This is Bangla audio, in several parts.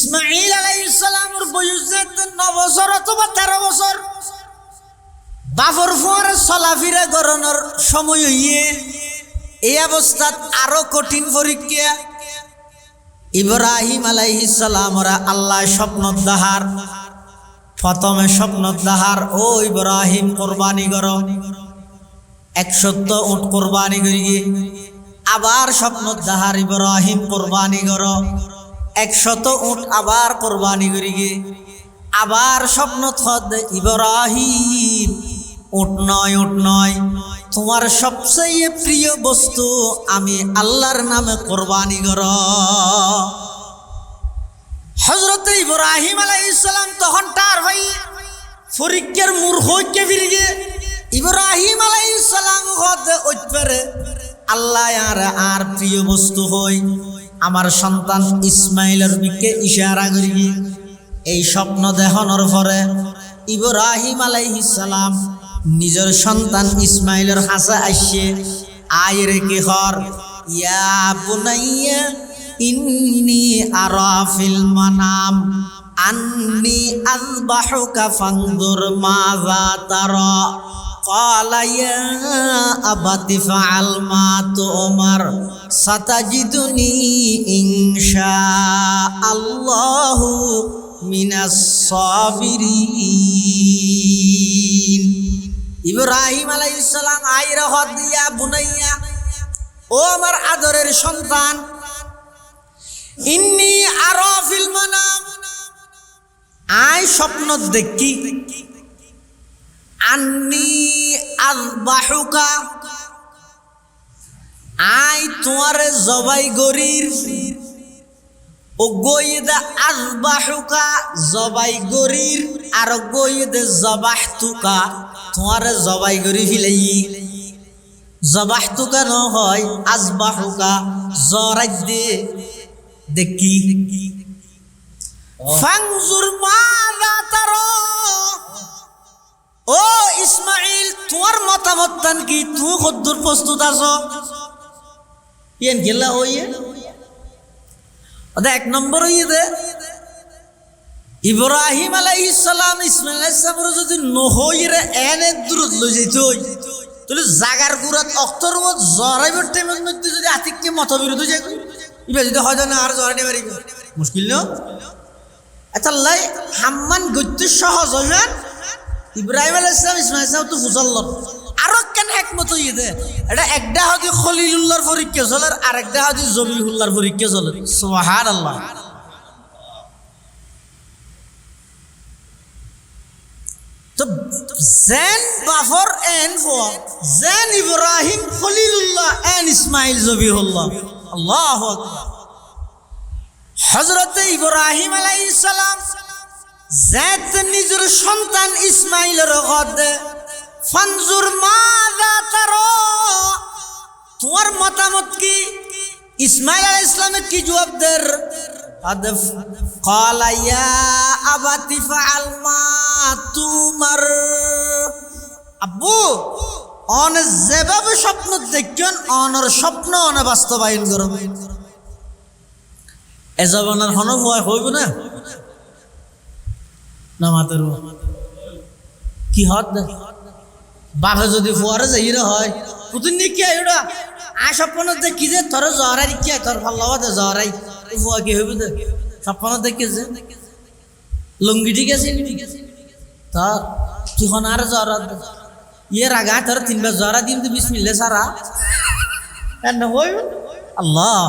ইসমাইল আলাইহিস সালামের বয়স 9 বছর অথবা 13 বছর। বাপর ফুয়ার চলাফিরা গরনের সময় হইয়ে এই অবস্থাত আরো কঠিন পরীক্ষা। ইব্রাহিম আলাইহিস সালামরা আল্লাহ স্বপ্ন দাহার, প্রথমে স্বপ্ন দাহার ও ইব্রাহিম কোরবানি কর, 100 উট কোরবানি করি। আবার স্বপ্ন দাহার ইব্রাহিম কোরবানি কর, 100 উট আবার কোরবানি করি। আবার স্বপ্ন থদ ইব্রাহিম উট নয়, তোমার সবচেয়ে প্রিয় বস্তু আমি আল্লাহর নামে কোরবানি কর। হযরত ইব্রাহিম আলাইহিস সালাম তখন তার ভাই পরীক্ষার মূর্খকে ফিরে ইব্রাহিম আলাইহিস সালাম হতে ওইপারে আল্লাহ আর প্রিয় বস্তু হই আমার সন্তান ইসমাইলের দিকে ইশারা করি। এই স্বপ্ন দেখানোর পরে ইব্রাহিম আলাইহিস সালাম নিজের সন্তান ইসমাইলের হাসা আসছে আয় রে কি হর, ইয়া বুনাইয়া ইন্নী আরা ফিল মানাম আন্নী আযবাহুকা ফানজুর মাযা তারা। ক্বালা ইয়া আবাতি ফাআল মা তুমার সাতাজিদুনি ইনশাআল্লাহু মিনাস সাবিরিন। ইব্রাহিম আলাইহিস সালাম আইরা হদ দিয়া বুনাইয়া, ও আমার আদরের সন্তান, ইন্নী আরা ফিল মানাম, আই স্বপ্ন দেখি, আন্নী আযবাহুকা, আই তোমারে জবাই গরির। ও গইদা আযবাহুকা জবাই গরির, আর গইদা জবাহতুকা তোমারে জবাই গরি ফিলাই। জবাহতুকা ন হয় আযবাহুকা জরাই দে দেখি। ফানজুর মাযা তারা, ও ইসমাইল তোমার মতামত তান কি, তুমি কদ্দুর প্রস্তুত আছো? ইয়ান গেলা হইয়ে এক নম্বর হইয়ে দে ইব্রাহিম আলাইহিস সালাম ইসমাইল আলাইহিস সালাম যদি নহইরে এনে দূরত লই যাইতো তাহলে জাগার গুরাত অক্তর মত জরাইবার টাইমের মধ্যে যদি আতিককে মতবিরোধ হয়ে যায়, ইবা যদি হয় না আর জরাইতে পারিব মুশকিল না। আচ্ছা লাই হাম্মান গত্য সহজ হইবেন ইব্রাহিম আলাইহিস সালাম ইসমাইল সাহেব তো ফুজাল্লর আরো কেন একমত হইয়ে দে। এটা একটা হদি খলিলুল্লাহর পরীক্ষা চলে, আর একটা হদি জবিহুল্লাহর পরীক্ষা চলে। সুবহানাল্লাহ। তো জেন বাফর এন ফো জেন ইব্রাহিম খলিলুল্লাহ এন ইসমাইল জবিহুল্লাহ। আল্লাহু আকবার। হযরত ইব্রাহিম আলাইহিস সালাম জাত নিজের সন্তান ইসমাইলের গদে ফানজুর মাযা তারা, তোমার মতামত কি? ইসমাইল আলাইহিস সালাম কি জবাব দের? আদফ ক্বালা ইয়া আবাতি ফাআল মা তুমার। আব্বু অন যেভাবে স্বপ্ন দেখেন অনর স্বপ্ন অন বাস্তবায়ন করবে। এ জবানের হন ভয় হইব না না মাতের কি হত বাপে যদি ফুয়ারে যাইরে হয় পুতুন কি আইড়া আ স্বপ্ন দেখি যে তোর জহরাই কি তোর ভাল লাগা জহরাই ফুয়া কি হইব দে স্বপ্ন দেখি যে লুঙ্গি ঠিক আছে তার কিখন আর জহরা ইয়ে রাগা তোর 3 বার জহরা দিন তো বিসমিল্লাহ সারা এন্ড হইব। আল্লাহ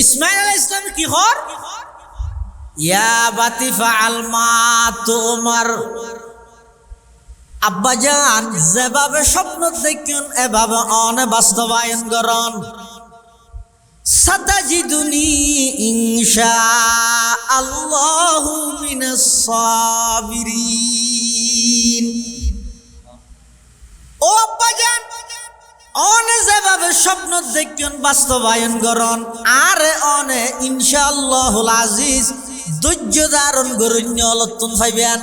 ইসমাইল আলাইহিস সালাম কি হর, ইয়া বাতি ফাআল মা তুমার। আব্বাজান যেভাবে স্বপ্ন দেখেন এভাবে অনে বাস্তবায়ন করন। সাতাজিদুনি ইনশাআল্লাহু মিনাস সাবিরিন। ও আব্বাজান অনে যেভাবে স্বপ্ন দেখেন বাস্তবায়ন করন, আর অনে ইনশাআল্লাহুল আজিজ ধৈর্য ধারণ করুন অলত্তন পাইবেন।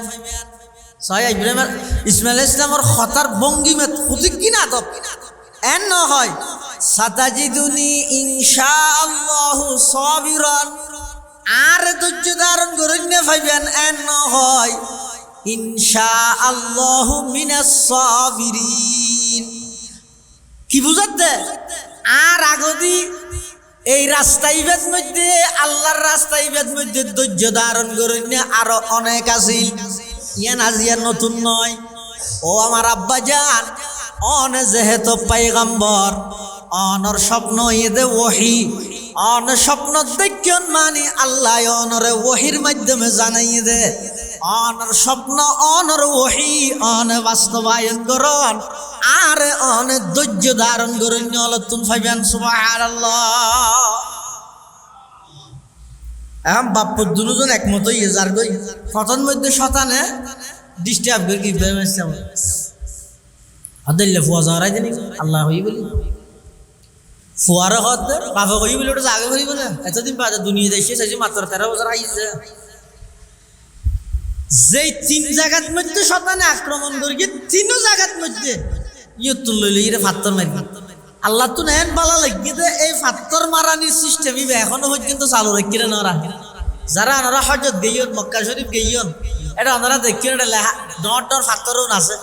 সহায় ইব্রাহিম ইসমাইল ইসলামের খতার ভঙ্গিমে খুদি কিনা দব এন নহয় সাতাজিদুনি ইনশাআল্লাহু সাবিরান আর ধৈর্য ধারণ করেন না ভাইবেন এন নহয় ইনশাআল্লাহু মিনাস সাবিরিন। কি বুঝাতে আর আগদি এই রাস্তাইবেদ মধ্যে আল্লাহর রাস্তাইবেদ মধ্যে ধৈর্য ধারণ করেন না আরো অনেক আছিল। ইয়ান আজিয়া নতুন নয়। ও আমার আব্বা জান অন যেহেতু পাইগাম্বর অনর স্বপ্ন ইদে ওহি অন স্বপ্ন দেখেন মানে আল্লাহ অনরে ওহির মাধ্যমে জানাই দে অনর স্বপ্ন অনর ওহি অন বাস্তবায়ন করন আর অন ধৈর্য ধারণ করেন নতুন পাইবেন সুবহানাল্লাহ। এখন বাপ্পু দুজন একমত হইয়ে যার গই ফটন মধ্যে শতানে ডিস্টার্ব করে কি বেমেছে আদাইলে ফুয়া যাওয়ারাই দিন আল্লাহ হই বলি ফুয়ারে হত বাবা হই বলি ওটা আগে হইব না এতদিন বাদে দুনিয়া দেশে চাইছি মাত্র 13 বছর আইছে। যেই তিন জায়গার মধ্যে শতানে আক্রমণ করি তিনও জায়গার মধ্যে ইয়তুল লইলে ইরে ফাত্তর মারি আল্লাহ তো নেন বালা লাগিয়ে দে এই ফাত্তর মারানির সিস্টেম ইবে এখনো পর্যন্ত চালু রাখি রে নরা যারা আনারা হজরত গেইয়ন মক্কা শরীফ গেইয়ন এটা আনারা দেখি এটা লেখা ডর ফাত্তরও আছে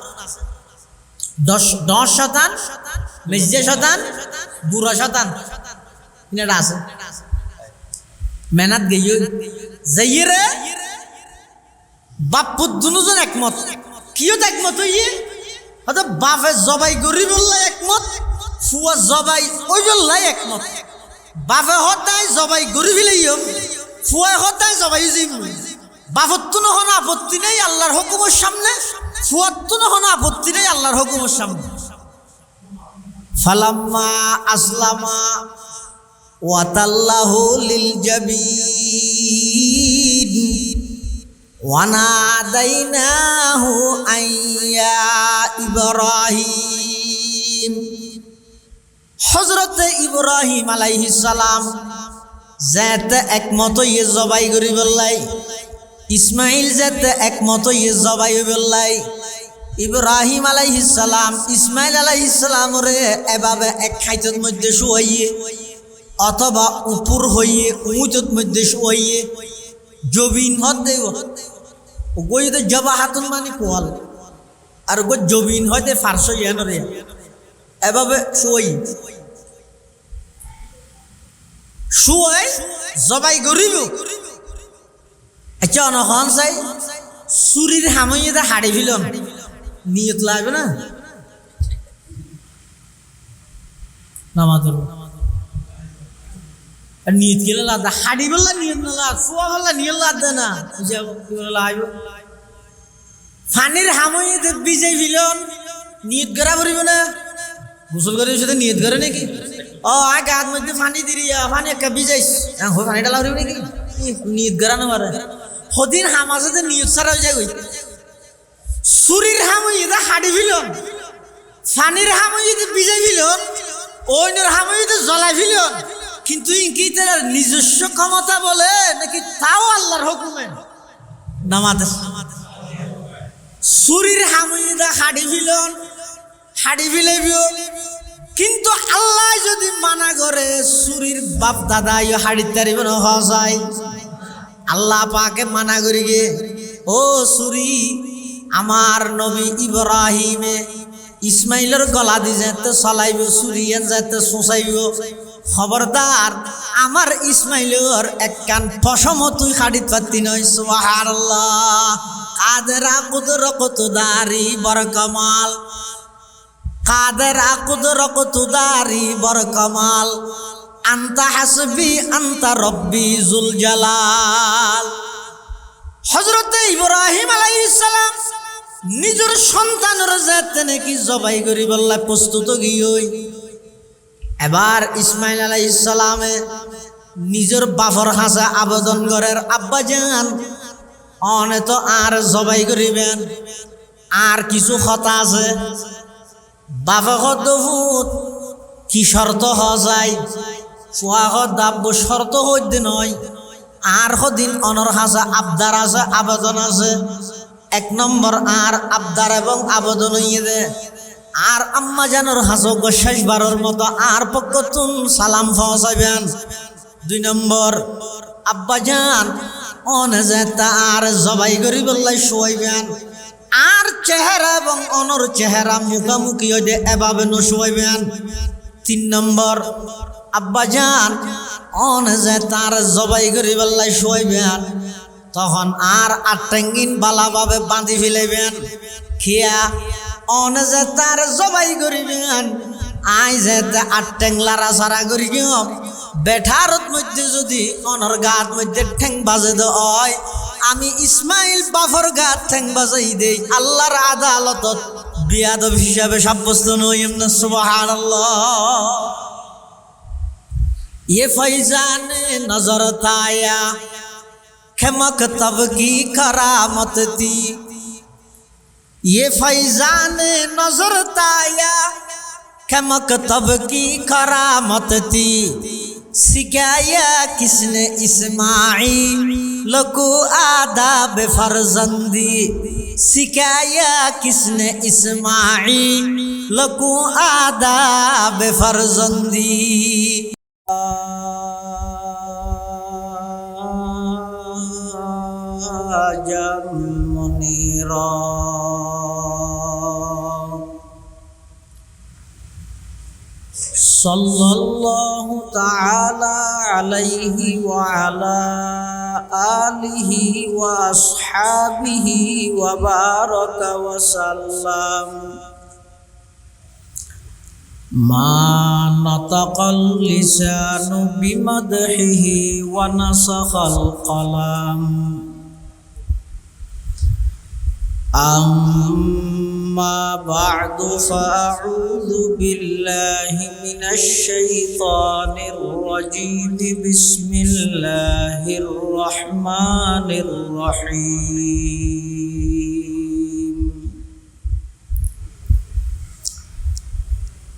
10 শতান মেজে শতান বুড়া শতান এটা আছে মেনাত গেইয়ন যাইরে বাপ্পু দুজন একমত কিও একমত হইয়ে হয়তো বাপে জবাই গরি বললে একমত ফুয়া জবাই ওই বললে একমত বাপে হতায় জবাই গরি ফেলেইও ফুয়া হতায় জবাই জিম বাপর তো নহন আপত্তি নেই আল্লাহর হুকুমের সামনে ফুয়ার তো নহন আপত্তি নেই আল্লাহর হুকুমের সামনে। ফালাম্মা আসলামা ওয়াতাল্লাহু লিল জাবিন ওয়ানাদাইনাহু আইয়া ইব্রাহিম। হযরতে ইব্রাহিম আলাইহিস সালাম যেতে একমত ইয়ে জবাই করি বললাই ইসমাইল যেতে একমত ইয়ে জবাই বললাই ইব্রাহিম আলাইহিস সালাম ইসমাইল আলাইহিস সালাম রে এভাবে এক খাইতের মধ্যে শুয়াইয়ে অথবা উপর হইয়ে উঁচুর মধ্যে শুয়াইয়ে জবিন হত দেব ওই তো জবা হাতুন মানে কোয়াল আর গো জবিন হইতে ফারস ইয়ানরে এভাবে শুয়াই জবাই করিব। আচ্ছা অনখন চাই চুরির হামইতে হাড়ি ফিলন নিয়ত লাগবে না নামাজের নিয়ত গেলে লাদ হাড়ি বললা নিয়ত না লাগ ফুয়া বললা নিয়ত লাদ দে না ফানির হামইতে বিজয় ফিলন নিয়ত করা পড়িব না গোসল করে সাথে নিয়ত করে নাকি ও আগে গাত মধ্যে ফানি দিরিয়া ফানি একটা বিজাইস ফানিটা লাউরিব নাকি নিয়ত করানো পারে সদিন হামাজতে নিয়ত ছাড়া হয়ে যায় চুরির হামইতে হাড়ি ফিলন ফানির হামইতে বিজয় ফিলন অন্যের হামইতে জ্বলাই ফিলন কিন্তু ইনকি তার নিজস্ব ক্ষমতা বলে নাকি তাও আল্লাহর হুকুমে নামাজ চুরির হামইতে হাড়ি ফিলন হাড়ি ফিলাইবিও কিন্তু আল্লাহ যদি মানা করে চুরির বাপ দাদা ইয়ে হাড়ি তারিব না হওয়া যায় আল্লাহ পাকে মানা করি গে ও চুরি আমার নবী ইব্রাহিমে ইসমাইলের গলা দি যেতে চলাইব চুরিয়ান যেতে চোঁচাইব খবরদার আমার ইসমাইলের এক কান পশম তুই হাড়িত পাতি নয় সুবহানাল্লাহ কাদের আকুদর কত দারি বড় কামাল কাদের আকুদর কত দারি বড় কামাল আন্তা হাসবি আন্তা রব্বি জুল জালাল। হযরতে ইব্রাহিম আলাইহিস সালাম নিজের সন্তানের যাতে নাকি জবাই করি বললা প্রস্তুত গিয়ে এবার ইসমাইল আলাইহিস সালামে নিজের বাপর হাসা আবেদন করের আব্বা জান অনে তো আর জবাই করিবেন আর কিছু কথা আছে বাবা কত কি শর্ত হওয়া যায় ফুয়া দাব্য শর্ত হইতে নয় আর দিন অনর হাসা আবদার আছে আবেদন আছে। এক নম্বর আর আবদার এবং আবেদন হইয়ে দে আর আম্মা জানোর হাসো শেষ বারোর মতো আর পক্ষতুন সালাম পৌঁছাবেন। 2 নম্বর আব্বা জান অনেজে তার জবাই করি বললাই শুয়াইবেন আর চেহারা এবং অনর চেহারা মুখামুখি হইতে এভাবে নশুয়াইবেন। 3 নম্বর আব্বা জান অনেজে তার জবাই করি বললাই শুয়াইবেন তখন আর আট্টাঙ্গিন বালাভাবে বাঁধি ফেলাইবেন খিয়া অনেজে তার জবাই করিবেন আই যেতে আট্টাং লারা সারা করি গিয়ম বেঠারত মধ্যে যদি অনর গাত মধ্যে ঠ্যাং বাজে হয় আমি ইসমাইল বাফর গাত ঠ্যাং বাজাই দেই আল্লাহর আদালতত বিয়াদব হিসাবে সাব্যস্ত নইম না সুবহানাল্লাহ। ये फैजान नजर ताया खमक तब की करामत थी। ये फैजान नजर ताया खमक तब की करामत थी। सिखाया किसने इस्माइल को आदाब फर्जंदी। सिखाया किसने इस्माइल को आदाब फर्जंदी। मुनीरा सल्लल्लाहु ताला अलैहि व अला आलिहि व अस्हाबिहि व बारक व सल्लम। मा नतक़ल लिसानु बिमदहिहि व नसख़ल क़लम। अम्मा बअदु फ़अऊज़ु बिल्लाहि मिनश शैतानिर रजीम। बिस्मिल्लाहिर रहमानिर रहीम।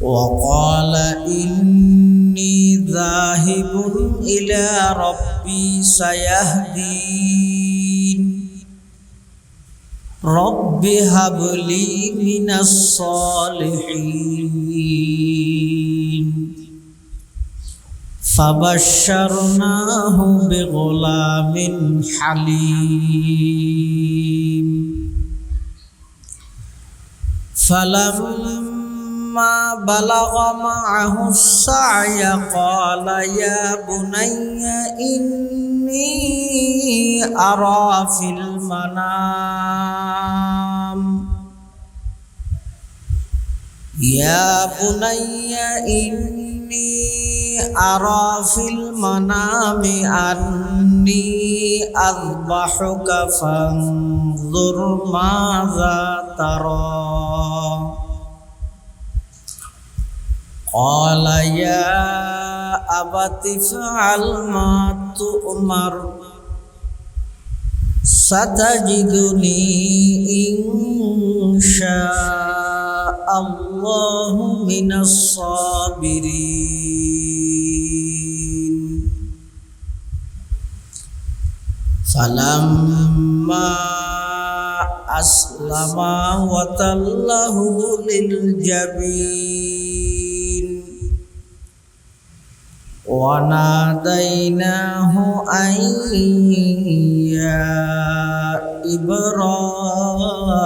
वक़ाल इन्नी ज़ाहिबुन इला रब्बी सयहदीन। Rabbi humbly minus सालिहीन। फबश्शरनाहु बिग़ुलामिन हलीम। फलम्मा बलग मअहु अस्सअय क़ाल या बुनय्य इन्नी अरा फिल मनाम। या बुनय्य इन्नी अरा फिल मनामि अन्नी अज़बहुका फंज़ुर माज़ा तरा। قال يا أبت افعل ما تؤمر ستجدني إن شاء الله من الصابرين. فلما أسلما وتله للجبين وناديناه أن يا إبراهيم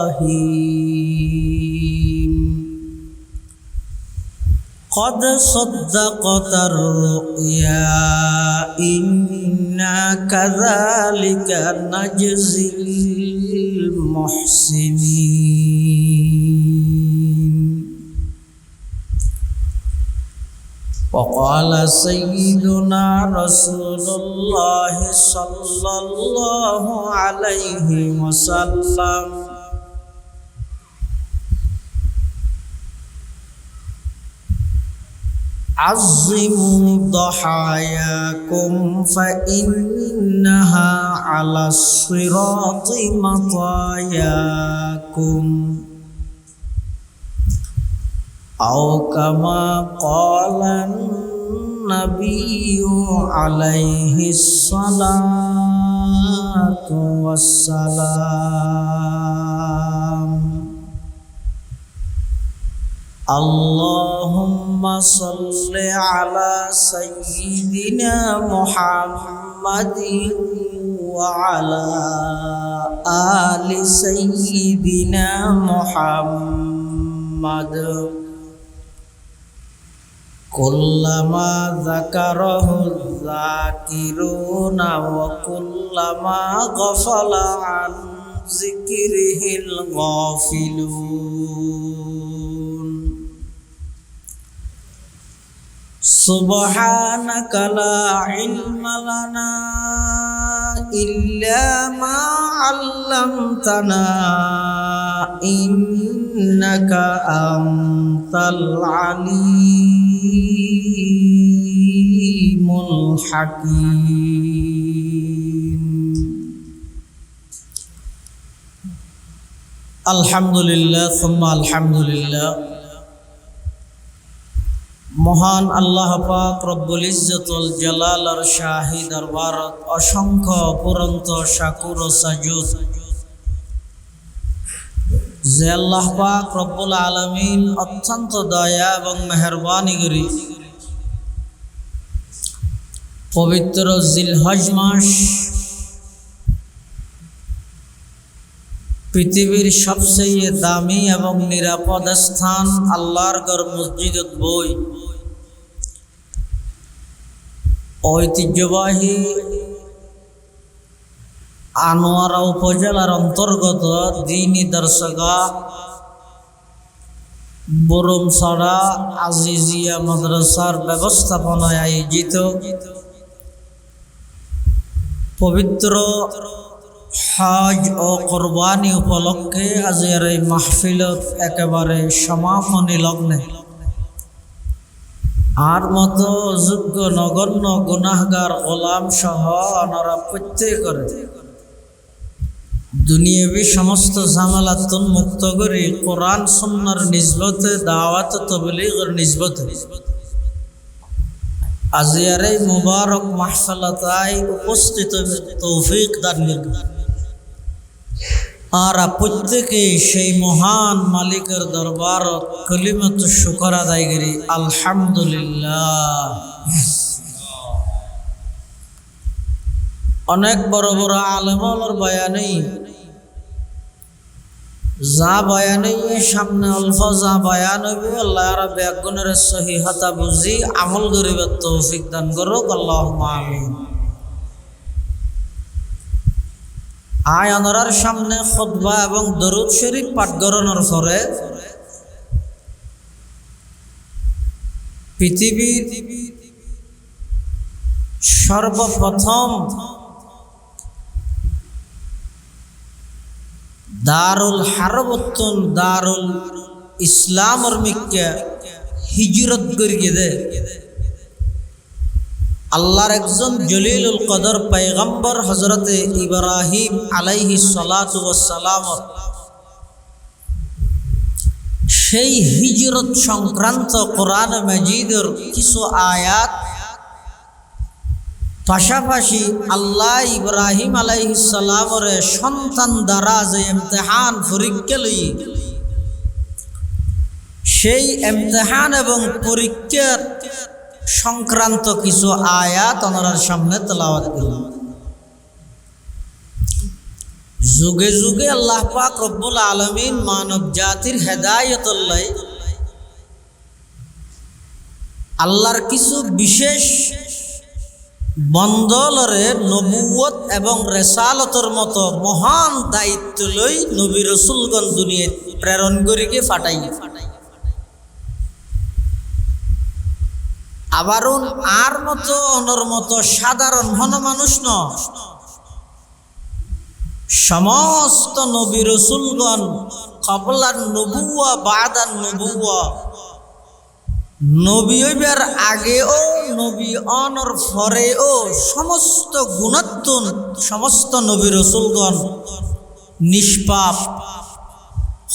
قد صدقت الرؤيا إنا كذلك نجزي المحسنين. وقال سيدنا رسول الله صلى الله عليه وسلم عظموا ضحاياكم فإنها على الصراط مطاياكم أو كما قال النبي عليه الصلاة والسلام. اللهم صل على سيدنا محمد وعلى آل سيدنا محمد كلما ذكره الذاكرون وكلما غفل عن ذكره الغافلون سبحانك لا علم لنا إلا ما علمتنا إنك أنت العليم الحكيم الحمد لله ثم الحمد لله মহান আল্লাহ পাক রব্বুল ইজ্জতুল জালালার শাহী দরবারত অসংখ্য অপুরন্ত শাকুর ও সাজুদ যে আল্লাহ পাক রব্বুল আলামিন অত্যন্ত দয়া এবং মেহেরবানি করে পবিত্র জিলহজ মাস পৃথিবীর সবচেয়ে দামি এবং নিরাপদ স্থান আল্লাহর ঘর মসজিদত বই ঐতিহ্যবাহী আনোয়ারা উপজেলার অন্তর্গত দ্বীনি দরসগাহ বরমছড়া আজিজিয়া মাদ্রাসার ব্যবস্থাপনায় আয়োজিত পবিত্র হজ ও কোরবানি উপলক্ষে আজকের এই মাহফিলত একেবারে সমাপনী লগ্নে আর মতো যোগ্য নগণ্য গুনাহগার গোলাম সহ ওনারা প্রত্যেকের দুনিয়াবী সমস্ত ঝামেলাতুন মুক্ত করে কোরআন সুন্নাহর নিসবতে দাওয়াত তাবলীগের নিসবতে আজকের এই মুবারক মাহফিলতায় উপস্থিত তৌফিক দান করুন আর প্রত্যেকে সেই মহান মালিকের দরবারত কলিমাত শুকর আদায় করি আলহামদুলিল্লাহ। অনেক বড় বড় আলেমর বয়ানেই যা বয়ানেই সামনে অল্প যা বয়ান হইব আল্লাহ রাব্বুল আলামিনের সহিহতা বুঝি আমল করিবার তৌফিক দান করুক আল্লাহুম্মা আমিন। আয় অনরার সামনে খুতবা এবং দরুদ শরীফ পাঠ করানোর পরে পৃথিবীর সর্বপ্রথম দারুল হারবতুন দারুল ইসলামর মিক্কা হিজরত করিয়ে দে আল্লাহর একজন জলিলুল কদর পয়গম্বর হযরতে ইব্রাহিম আলাইহিস সালাতু ওয়াস সালাম সেই হিজরত সংক্রান্ত কোরআন মাজিদের কিছু আয়াত পাশাপাশি আল্লাহ ইব্রাহিম আলাইহিস সালামের সন্তান দ্বারা যে ইমতিহান পরীক্ষা লই সেই ইমতিহান এবং পরীক্ষার সংক্রান্ত কিছু আয়াত ওনার সামনে তেলাওয়াত করলাম। যুগে যুগে আল্লাহ পাক রব্বুল আলামিন মানব জাতির হেদায়েতের লাই আল্লাহর কিছু বিশেষ বন্দলরে নবুয়ত এবং রেসালতর মতো মহান দায়িত্ব লই নবী রাসূলগণ দুনিয়ায় প্রেরণ করিকে ফাটাই আবার আর মতো অনর মতো সাধারণ মানুষ ন সমস্ত নবী রাসূলগণ ক্বাবলান নবুওয়া বাদান নবুওয়া নবী হইবার আগেও নবী অনর পরেও সমস্ত গুণাত্মন সমস্ত নবী রাসূলগণ নিষ্পাপ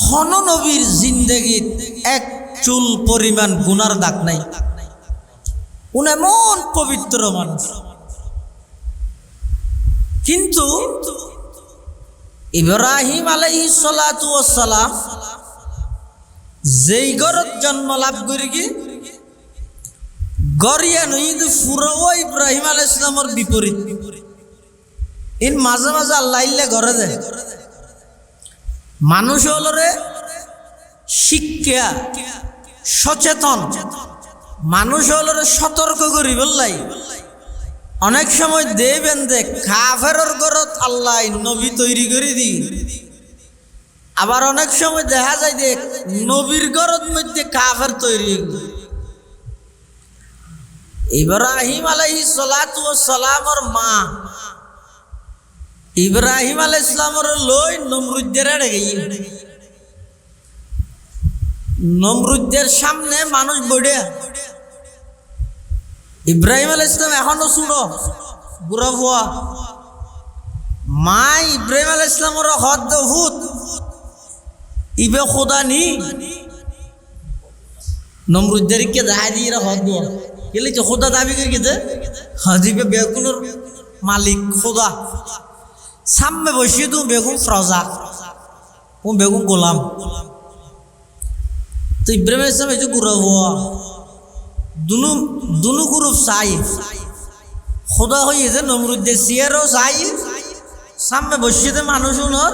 হন নবীর জিন্দেগীত এক চুল পরিমাণ গুনার দাগ নাই। উনি এমন পবিত্র মানুষ, কিন্তু ইব্রাহিম আলাইহিস সালাতু ওয়াস সালাম যেই ঘরত জন্ম লাভ করি কি গরিয়া নই কিন্তু ফুরো ইব্রাহিম আলাইহিস সালামের বিপরীত। ইন মাঝে মাঝে আল্লাহ ইল্লে ঘরে দেয় মানুষ হলরে শিক্ষা সচেতন মানুষ হলরে সতর্ক করি বললাই অনেক সময় দেবেন দেখ কাফেরর ঘরত আল্লাহ নবী তৈরি করে দি আবার অনেক সময় দেখা যায় দেখ নবীর ঘরত মধ্যে কাফের তৈরি। ইব্রাহিম আলাইহিস সালাতু ওয়াস সালামের মা ইব্রাহিম আলাইহিস সালামের লই নমরুদের আড়ে গই নমরুদের সামনে মানুষ বড়ে ইব্রাহিম আলাইহিস সালাম এখনো শুনো বুড়া ভুয়া মা ইব্রাহিম আলাইহিস সালামের হদ হুত ইবে খোদা নি নমরুদের কে দেখা দিয়ে হদ বুয়া গেলে তো খোদা দাবি করে গেছে হাজিবে বেগুনের মালিক খোদা সামনে বসিয়ে তুমি বেগুন ফ্রজা ও বেগুন গোলাম তো ইব্রাহিম আলাইহিস সালাম এই যে গুরু হওয়া দুনু গ্রুপ চাই খোদা হয়ে যে নমরুদ্দের সিয়ারও চাই সামনে বসিয়ে মানুষ উনর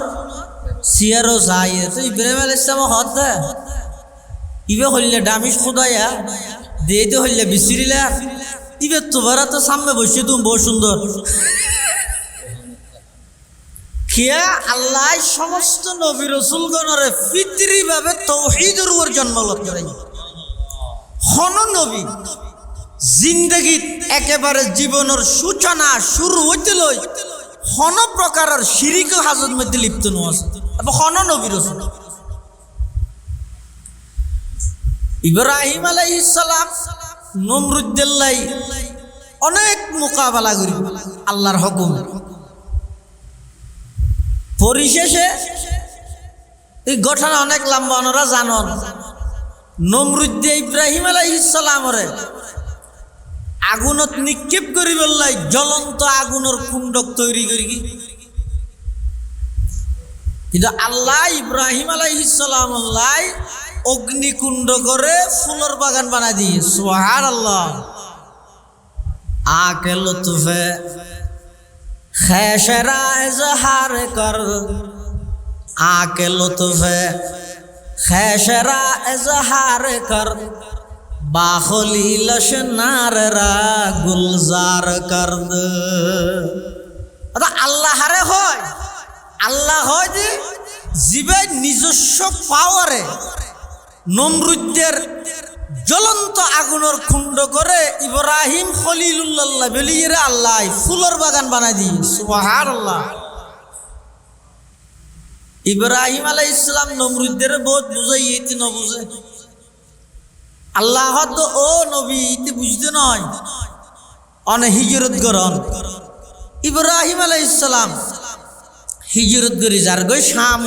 সিয়ারও চাই তো ইব্রাহিম আলাইহিস সালাম হদ দে ইবে হইলে ডামিস খোদায়া দিয়ে তো হইলে বিসিরিলা ইবে তোরা তো সামনে বসিয়ে তুমি বহু সুন্দর খিয়া আল্লাহ সমস্ত নবী রাসূলগণরে ফিতরিভাবে তাওহীদের উপর জন্মলাভ করাই হন নবী জিন্দগিত একেবারে জীবনের সূচনা শুরু হইতে লই হন প্রকারের শিরিক হাজত মধ্যে লিপ্ত নয় হন নবী রাসূল ইব্রাহিম আলাইহিস সালাম নমরুদের লাই অনেক মোকাবেলা করি আল্লাহর হুকুম পরিশেষে এই ঘটনা অনেক লম্বা ওনারা জানন নমরুদ্দে ইব্রাহিম আলাইহিস সালামরে আগুনত নিক্ষেপ করি বললাই জ্বলন্ত আগুনের কুণ্ডক তৈরি করি কিন্তু আল্লাহ ইব্রাহিম আলাইহিস সালাম আল্লাহ অগ্নিকুণ্ড করে ফুলের বাগান বানাই দিয়ে সুবহানাল্লাহ আকে লুৎফে খেশরা ইজহার কর আকে লুৎফে খেশরা ইজহার কর বাখলিল শনাররা গুলজার কর আল্লাহরে হয় আল্লাহ হয় যে জীবে নিজস্ব পাওয়ারে নমরুদের জ্বলন্ত আগুনের কুণ্ড করে ইব্রাহিম খলিলুল্লাহ বলিয়ে আল্লাহ ফুলের বাগান বানাই দিয়ে সুবহানাল্লাহ। ইব্রাহিম আলাইহিস সালাম নমরুদের বহুত বুঝাই ইতি ন বুঝে আল্লাহ তো ও নবী ইতি বুঝতে নয় অনে হিজরত করন ইব্রাহিম আলাইহিস সালাম হিজরত করি যার গই শাম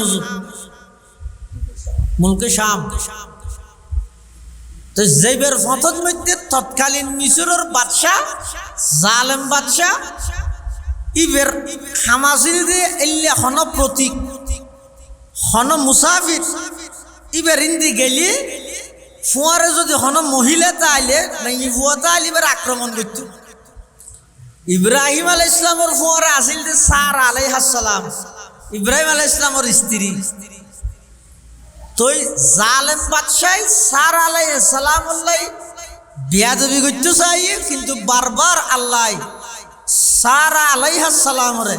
মুলকে শাম তো জেবের ফতত মধ্যে তৎকালীন মিশরের বাদশাহ জালেম বাদশাহ ইবের হামাসির দিয়ে এল্লে হন প্রতীক হন মুসাফির ইবের ইন্দি গেলি ফুয়ারে যদি হন মহিলা তাইলে ফুয়াতে আইলে এবার আক্রমণ করত ইব্রাহিম আলাইহিস সালামের ফুয়ারে আসিল যে সারা আলাইহিস সালাম ইব্রাহিম আলাইহিস সালামের স্ত্রী তোই জালেম বাদশাহ সারা আলাইহিস সালাম আল্লাহ বিয়াদবি করতে চাই কিন্তু বারবার আল্লাহ সারা আলাইহিস সালামরে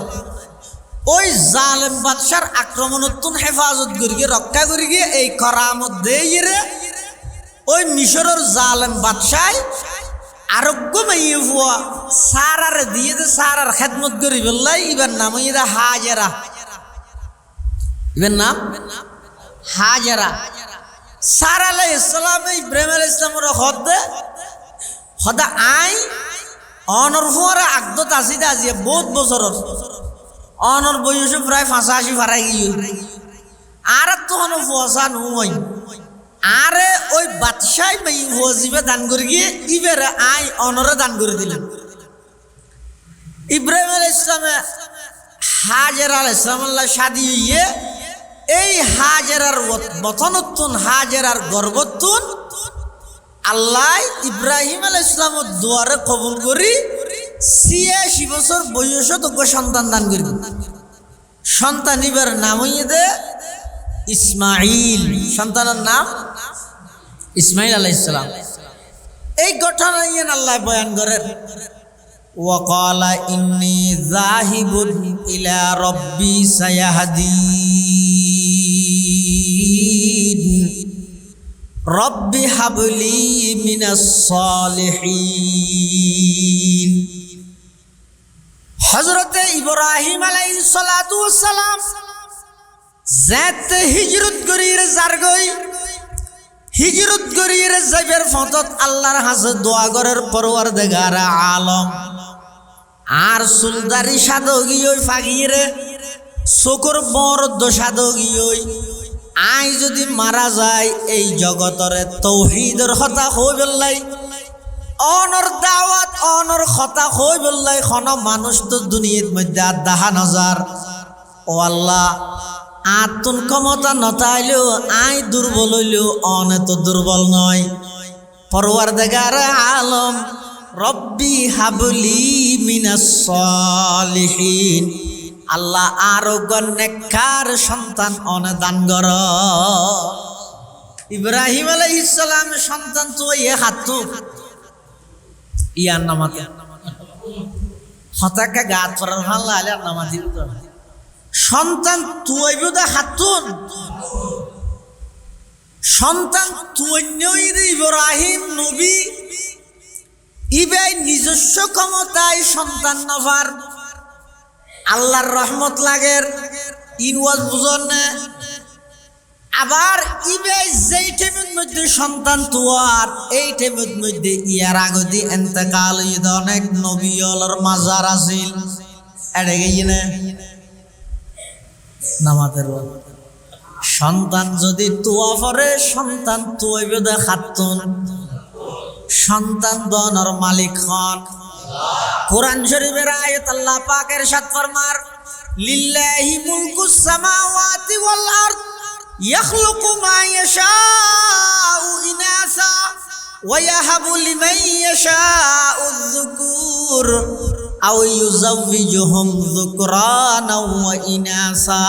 ওই জালেম বাদশার আক্রমণোত্তন হেফাজত করি রক্ষা করি গিয়ে এই করামত দিয়ে রে ওই মিশরের জালেম বাদশাহ আরোগ্য মাইয়ে ফুয়া সারারে দিয়ে যে সারার খেদমত করি বললাই ইবার নাম ইদা হাজেরা ইবার নাম হাজেরা সারা আলাইহিস সালাম ইব্রাহিম আলাইহিস সালামের হদা আই অনর ফুয়ারে আগদত আসিদা আজিয়ে বহুত বছরের অনর বয়স প্রায় 85 ফারাই গিয়ে আর তো হন ফুয়াশা নুই আরে ওই বাদশাহ মাই ওয়াজিবে দান করে গিয়ে ইবেরে আই অনরে দান করে দিলেন ইব্রাহিম আলাইহিস সালাম হাজেরা আলাইহিস সালাম শাদি হইয়ে এই হাজেরার বতনতুন হাজেরার গর্বতুন আল্লাহ ইব্রাহিম আলাইহিস সালামের দুয়ারে কবুল করি ৮৬ বছর বয়সত সন্তান দান করি। সন্তান ইবার নাম হইয়ে দে ইসমাইল, সন্তানের নাম ইসমাইল আলাইহিস সালাম। এই ঘটনা ইয়েন আল্লাহ বয়ান করেন, ওয়াকালা ইন্নী যাহিবুন ইলা রাব্বি সায়াহদিন রব্বি হাবলি মিনাস সালিহিন। হযরতে ইব্রাহিম আলাইহিস সালাতু ওয়াস সালাম যাতে হিজরত করির জারগই হিজরত করির যাইবার ফতত আল্লাহর হাসে দোয়া করার পরওয়ারদিগার আলম আর সুলদারি সাদগি ওই ফাগিরে চকুর বরদ সাদগি ওই আই যদি মারা যায় এই জগতরে তৌহিদের কথা হই বললাই, অনর দাওয়াত অনর কথা হই বললাই। খন মানুষ তো দুনিয়ার মধ্যে আর দেখা নজার। ও আল্লাহ, আতুন ক্ষমতা নতাইলেও আই দুর্বল হইলেও অনে তো দুর্বল নয়। পরওয়ারদিগার আলম রব্বি হাবলি মিনাস সালিহিন, আল্লাহ আরো নেককার সন্তান অনে দান কর। ইব্রাহিম আলাইহিস সালাম সন্তান তো এ হাতু ইয়ার নামাতে হতাকা গাত পরার ভাল আলে নামাজি সন্তান তুই বোধা হাতুন সন্তান তুই ইব্রাহিম নবী ইবাই নিজস্ব ক্ষমতায় সন্তান নভার আল্লাহর রহমত লাগের ইনওয়াজ বুঝন না। আবার ইবাই যেই টাইমের মধ্যে সন্তান তুয়ার এই টাইমের মধ্যে ইয়ার আগদি এন্তেকাল ঈদ অনেক নবীর মাজার আছিল এড়ে গিয়ে না নামাজের সন্তান যদি তুয়া পরে সন্তান তুয়াইবে দে খাতুন সন্তান দনর মালিক হন। কুরআন শরীফের আয়াত আল্লাহ পাকের ইরশাদ ফরমার, লিল্লাহি মুলকুস সামাওয়াতি ওয়াল আরদ ইয়াখলুকু মা ইয়াশাউ ইনাসা ওয়া ইয়াহাবু লিমান ইয়াশাউ যুকুর আও ইউযাওবিজুহুম যুকরানা ওয়া ইনাসা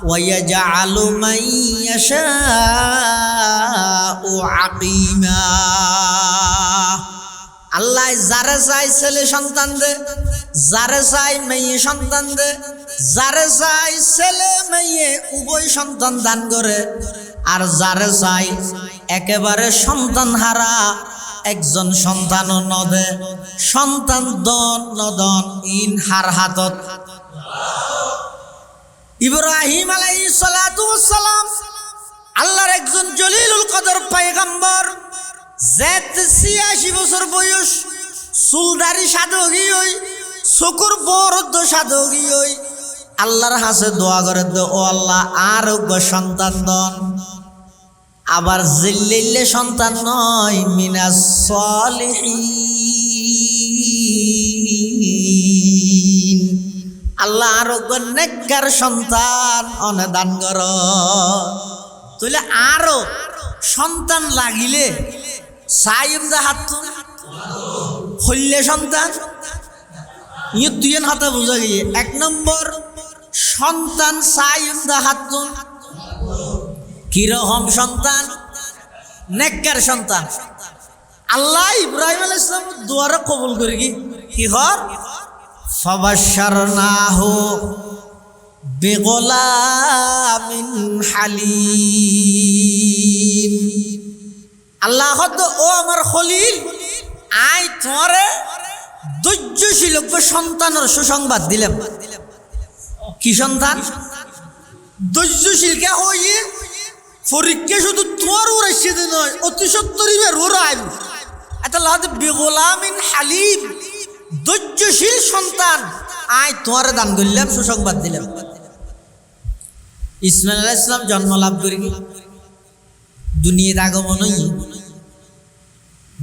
ওয়া ইয়াজআলু মান ইয়াশাউ আকিমা। আল্লাহ যারে চাই ছেলে সন্তান দে, যারে চাই মেয়ে সন্তান দে, যারে চাই ছেলে মেয়ে উভয় সন্তান দান করে, আর যারে চাই একেবারে সন্তান হারা একজন সন্তানও নদে। সন্তান দন নদন ইন হার হাতত। ইব্রাহিম আলাইহিস সালাতু ওয়াস সালাম আল্লাহর একজন জলিলুল কদর পয়গম্বর, যেত ৮৬ বছর বয়স, চুলদারি সাদগি ওই চকুর বরদ সাদগি ওই আল্লাহর হাসে দোয়া করে দে, ও আল্লাহ আরোগ্য সন্তান দন। আবার জিল্লিল্লে সন্তান নয় মিনাস সালিহিন, আল্লাহ আরোগ্য নেককার সন্তান অনে দান কর। তাহলে আরো সন্তান লাগিলে সাইম দা হাত হইলে সন্তান ইয়ে তুই হাতে বোঝা গিয়ে ১ নম্বর সন্তান সাইম দা হাত কিরকম সন্তান, নেককার সন্তান। আল্লাহ ইব্রাহিম আলাইহিস সালাম দুয়ারে কবুল করে কি হর ফাবাশশারনাহু বিগুলামিন হালিম। আল্লাহ ও আমার খলিল আই তোমারে ধৈর্যশীল সন্তানের সুসংবাদ দিলাম। কি সন্তান? ধৈর্যশীল কে হইয়ে পরীক্ষা শুধু তোমার উড়াইছে নয়, অতি সত্তরিবার উড়াইব। এটা লাদে বিগুলামিন হালিম, ধৈর্যশীল সন্তান আই তোমারে দান করলাম, সুসংবাদ দিলাম। ইসমাইল আলাইহিস সালাম জন্ম লাভ করি দুনিয়ার আগমন হই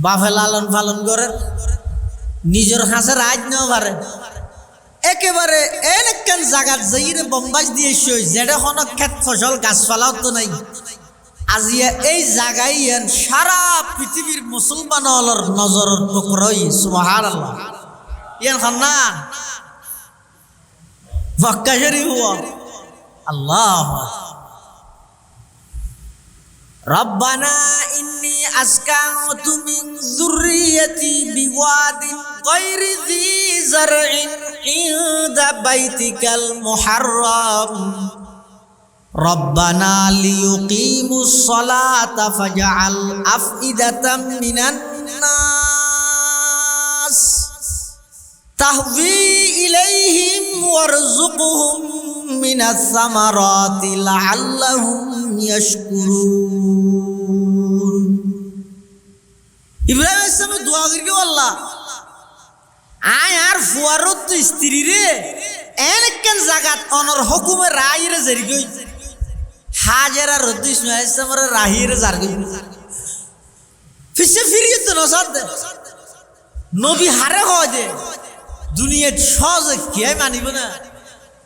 বাফে লালন পালন করে নিজের হাঁসে রাজ নেওয়া পারে। একেবারে এনেকেন জাগাত যাইরে বম্বাস দিয়ে সই যেটা কোনো ক্ষেত ফসল গাছপালাও তো নাই আজিয়া এই জায়গায় সারা পৃথিবীর মুসলমানর নজরের টুকরই সুবহানাল্লাহ ইয়ান খান্না মক্কা শরীফ আল্লাহ রব্বানা ইন্নী আসকানতু মিন যুররিয়্যাতি বিওয়াদিন গায়রি যী যারইন ইনদা বাইতিকাল মুহাররাম রব্বানা লিয়ুকিমুস সালাতা ফাজআল আফইদাতাম মিনান নাস তাহভি ইলাইহিম ওয়ারযুকহুম মিনাস সামারাতি লাআল্লাহুম ইয়াশকুরুন। ইব্রাহিম আলাইহিস সালাম দোয়া করি আল্লাহ আয় আর ফুয়ারত স্ত্রী রে এনেকেন জাগাত অনর হুকুমে রাইরে জারি গই হাজারা রদ্দ ইসমাইল আলাইহিস সালামের রাহিরে জার গই ফিসে ফিরিয়ে তো নসাদ নবী হারে হয় যে দুনিয়ার সহজে কে মানিব না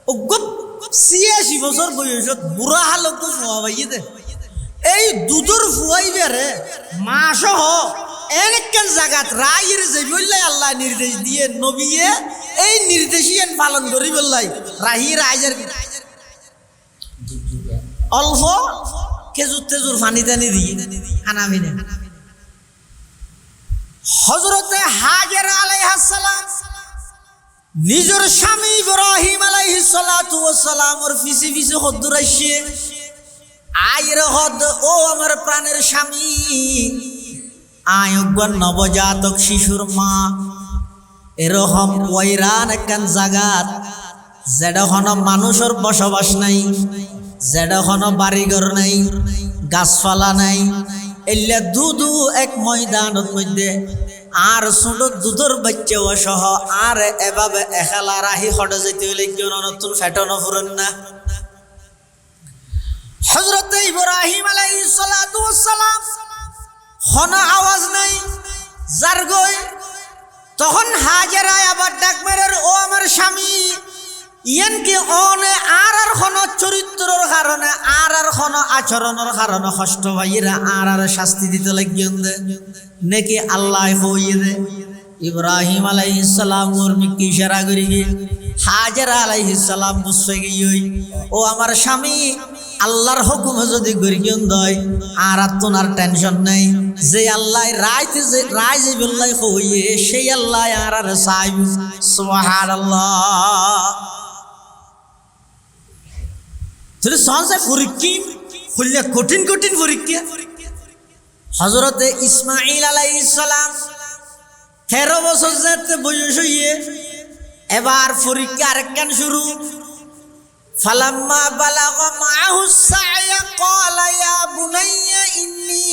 ও গপ 86 বছর বয়সত বুড়া হালত ফুয়া ভাইয়ে দে এই দুধর ফুয়াইবে রে মাস হ এনেকেন জাগাত রাইরে যে বললে আল্লাহ নির্দেশ দিয়ে নবীয়ে এই নির্দেশিয়ান পালন করি বললাই রাহি রাইজার অল্প খেজুর তেজুর পানি টানি দিয়ে আনামি না হযরতে হাজেরা আলাইহিস সালাম নিজের স্বামী ইব্রাহিম আলাইহিস সালাতু ওয়াস সালামের পিছে পিছে হদ্দুর আইছে আইরে হদ ও আমার প্রাণের স্বামী আয়ুগন নবজাতক শিশুর মা এরকম ওয়াইরান একখান জাগাত যেটা কোনো মানুষের বসবাস নাই যেটা কোনো বাড়িঘর নাই গাছপালা নাই এল্লা দুধু এক ময়দানের মধ্যে আর ছোট দুধের বাচ্চা সহ আর এভাবে এখালা রাহি হটে যেতে হইলে কেউ নতুন ফেটানো ফুরেন না। হযরতে ইব্রাহিম আলাইহিস সালাতু ওয়াস সালাম কোনো আওয়াজ নাই যার গই তখন হাজেরা আবার ডাক মেরের ও আমার স্বামী ইয়ানকে অনে আর কোনো চরিত্রের কারণে আর কোনো আচরণের কারণে কষ্ট ভাইয়েরা আর শাস্তি দিতে লাগিয়েন দে নাকি আল্লাহ হইয়ে দে ইব্রাহিম আলাইহিস সালাম ওর মিকে ইশারা করি গিয়ে হাজেরা আলাইহিস সালাম বুঝতে গিয়ে ও আমার স্বামী আল্লাহর হুকুমে যদি গরিয়ন দয় আর তোনার টেনশন নাই যে আল্লাহ রাইতে যে রাই যে বললাই হইয়ে সেই আল্লাহ আর সাইব সুবহানাল্লাহ। তুই সহজে পরীক্ষা খুললে কঠিন কঠিন পরীক্ষা হযরতে ইসমাঈল আলাইহিস সালাম 13 বছর যেতে বয়স হইয়ে এবার পরীক্ষা আরেকখান শুরু ফালাম্মা বালাগা মাআহুস সা'য়া ক্বালা ইয়া বুনাইয়া ইন্নী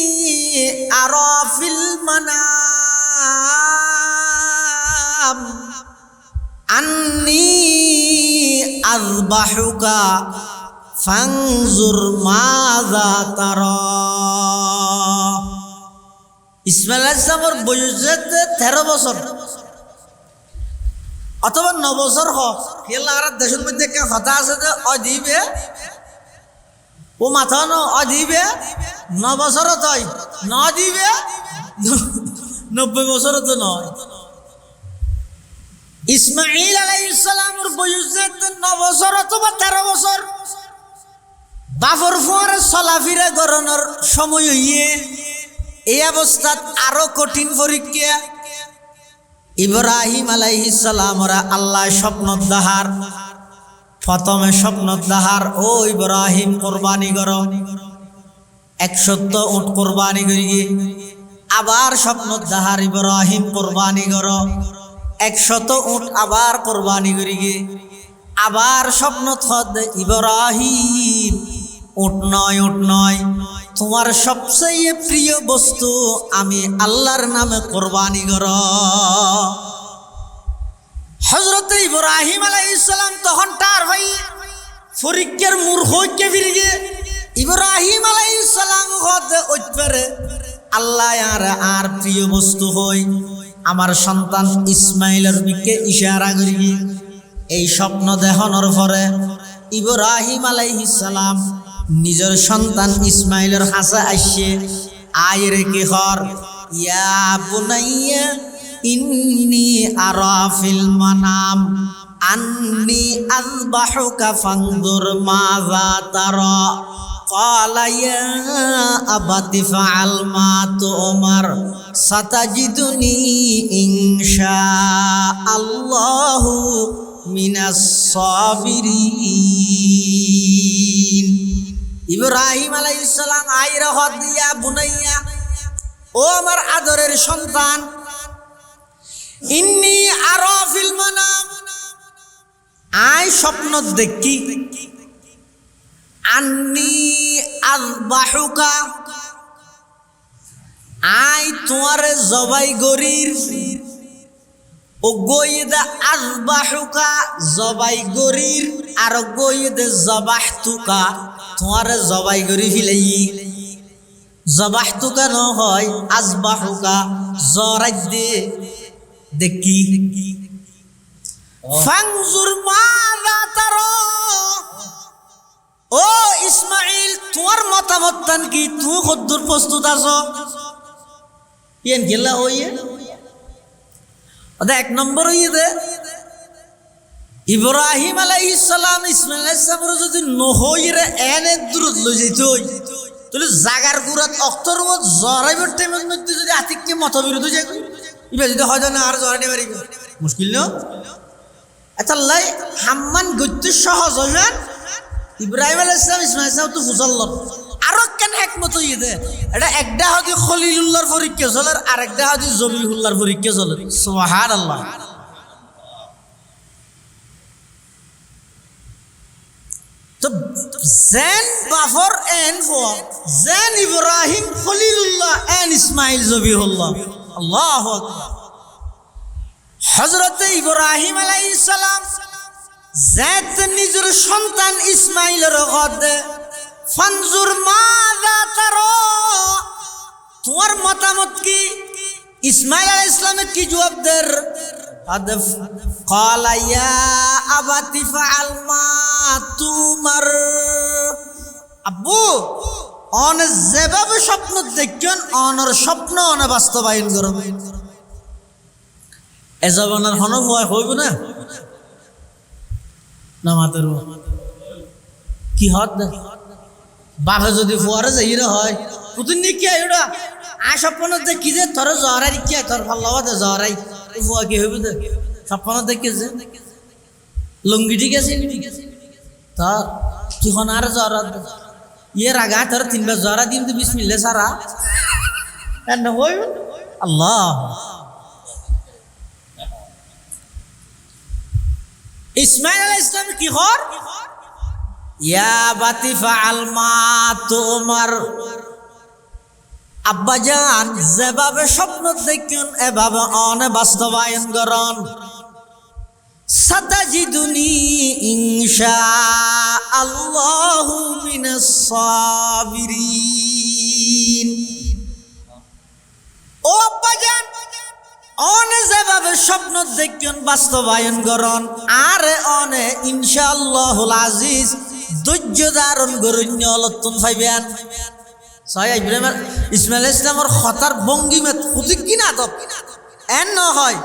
আরা ফিল মানাম আন্নী আযবাহুকা ফানজুর মাযা তারা। ইসমাঈল আলাইহিস সালামের বয়স 13 বছর অথবা 9 বছর হোক আল্লাহর দেশের মধ্যে একটা কথা আছে যে অদিবে ও মাথা ন অদিবে 9 বছর তই ন দিবে 90 বছর তো নয়। ইসমাঈল আলাইহিস সালামের বয়স 9 বছর অথবা 13 বছর বাফর ফুয়ার চলাফিরা গরনের সময় হইয়ে এই অবস্থাত আরো কঠিন পরীক্ষা ইব্রাহিম আলাইহিস সালামরা আল্লাহ স্বপ্ন দাহার প্রথমে স্বপ্ন দাহার ও ইব্রাহিম কুরবানি করো 100 উট কুরবানি করি আবার স্বপ্ন দাহার ইব্রাহিম কুরবানি করো 100 উট আবার কুরবানি করি আবার স্বপ্ন থদ ইব্রাহিম উট নয় তোমার সবচেয়ে প্রিয় বস্তু আমি আল্লাহর নামে কুরবানি করো। হযরত ইব্রাহিম আলাইহিস সালাম তখন তার ভাই ফরিকের মূর্খকে ফিরে ইব্রাহিম আলাইহিস সালাম হতে উঠবে আল্লাহ আর প্রিয় বস্তু হই আমার সন্তান ইসমাইলের দিকে ইশারা করি এই স্বপ্ন দেখানোর পরে ইব্রাহিম আলাইহিস সালাম নিজের সন্তান ইসমাইলের হাসা আসছে আয়রে কি হর ইয়া বুনাইয়া ইন্নী আরা ফিল মানাম আন্নী আযবাহুকা ফানজুর মাযা তারা قال يا أبت فعل ما تؤمر ستجدني إن شاء الله من الصابرين ইব্রাহিম আলাইহিস সালাম আইরা হদ দিয়া বুনাইয়া ও আমার আদরের সন্তান ইন্নী আরা ফিল মানাম আই স্বপ্ন দেখি আন্নী আযবাহুকা আই তোমারে জবাই গরির ও গইদা আযবাহুকা জবাই গরির আর গইদা জবাহতুকা তোমারে জবাই গরি ফিলাই জবাহতুকা ন হয় আযবাহুকা জরাজ দে দেখি ফানজুর মাযা তারা ও ইসমাইল তোমার মতামত কি তুমি কদ্দুর প্রস্তুত আছো কেন গেলা হইয়ে ওটা এক নম্বর হইয়ে দে ইব্রাহিম আলাইহিস সালাম ইসমাইল আলাইহিস সালাম যদি নহইরে এনে দূরত লই যাইত তাহলে জাগার গুরাত অক্তর মত জরাইবর টাইমের মধ্যে যদি আতিককে মতবিরোধ হয়ে যায় ইবা যদি হয় না আর জরাইতে পারিব মুশকিল না আচ্ছা লাই হাম্মান গতি সহজ হইবেন ইব্রাহিম আলাইহিস সালাম ইসমাইল সালাম তো ফুজাল্লাহ আরো কেন একমত হইয়ে দে এটা একটা হাদি খলিলুল্লাহর পরীক্ষা চলে আর একটা হাদি জবিহুল্লাহর পরীক্ষা চলে সুবহানাল্লাহ তো জেন বাফর এন ফর জেন ইব্রাহিম খলিলুল্লাহ এন ইসমাইল জবিহুল্লাহ আল্লাহু আকবার হযরত ইব্রাহিম আলাইহিস সালাম জাত নিজের সন্তান ইসমাইলের গদে ফানজুর মাযা তারা তোমার মতামত কি ইসমাইল আলাইহিস সালামের কি জবাব দের আদফ ক্বালা ইয়া আবাতি ফাআল মা তুমার আব্বু অন যেভাবে স্বপ্ন দেখছেন অনর স্বপ্ন অন বাস্তবায়ন করো এ জবানের হনফ হইব না নামাতের কি হত বাপে যদি ফুয়ারে যাইরে হয় প্রতিদিন কি আইডা আ স্বপ্ন দেখি যে তোর জহরাই কি তোর ভালো হবে জহরাই ফুয়া কি হইব দে স্বপ্ন দেখি যে লুঙ্গি ঠিক আছে তা কিখন আর জহরা ইয়ে রাগা তোর তিনবার জহরা দিন তো বিসমিল্লাহ সারা এন্ড হইব আল্লাহ ইসমাইল আলাইহিস সালাম কি কর ইয়া বাতি ফাআল মা তুমার আব্বাজান যেভাবে স্বপ্ন দেখেন এভাবে অনে বাস্তবায়ন করুন সাতাজিদুনি ইনশাআল্লাহু মিনাস সাবিরিন ও আব্বাজান অনে যেভাবে স্বপ্ন দেখেন বাস্তবায়ন করুন আর অনে ইনশাআল্লাহুল আজিজ ধৈর্য ধারণ করুন লতুন পাইবেন ছয় ইব্রাহিম ইসমাইল ইসলামের খতার ভঙ্গিমে খুদি কিনা তো এন নহয়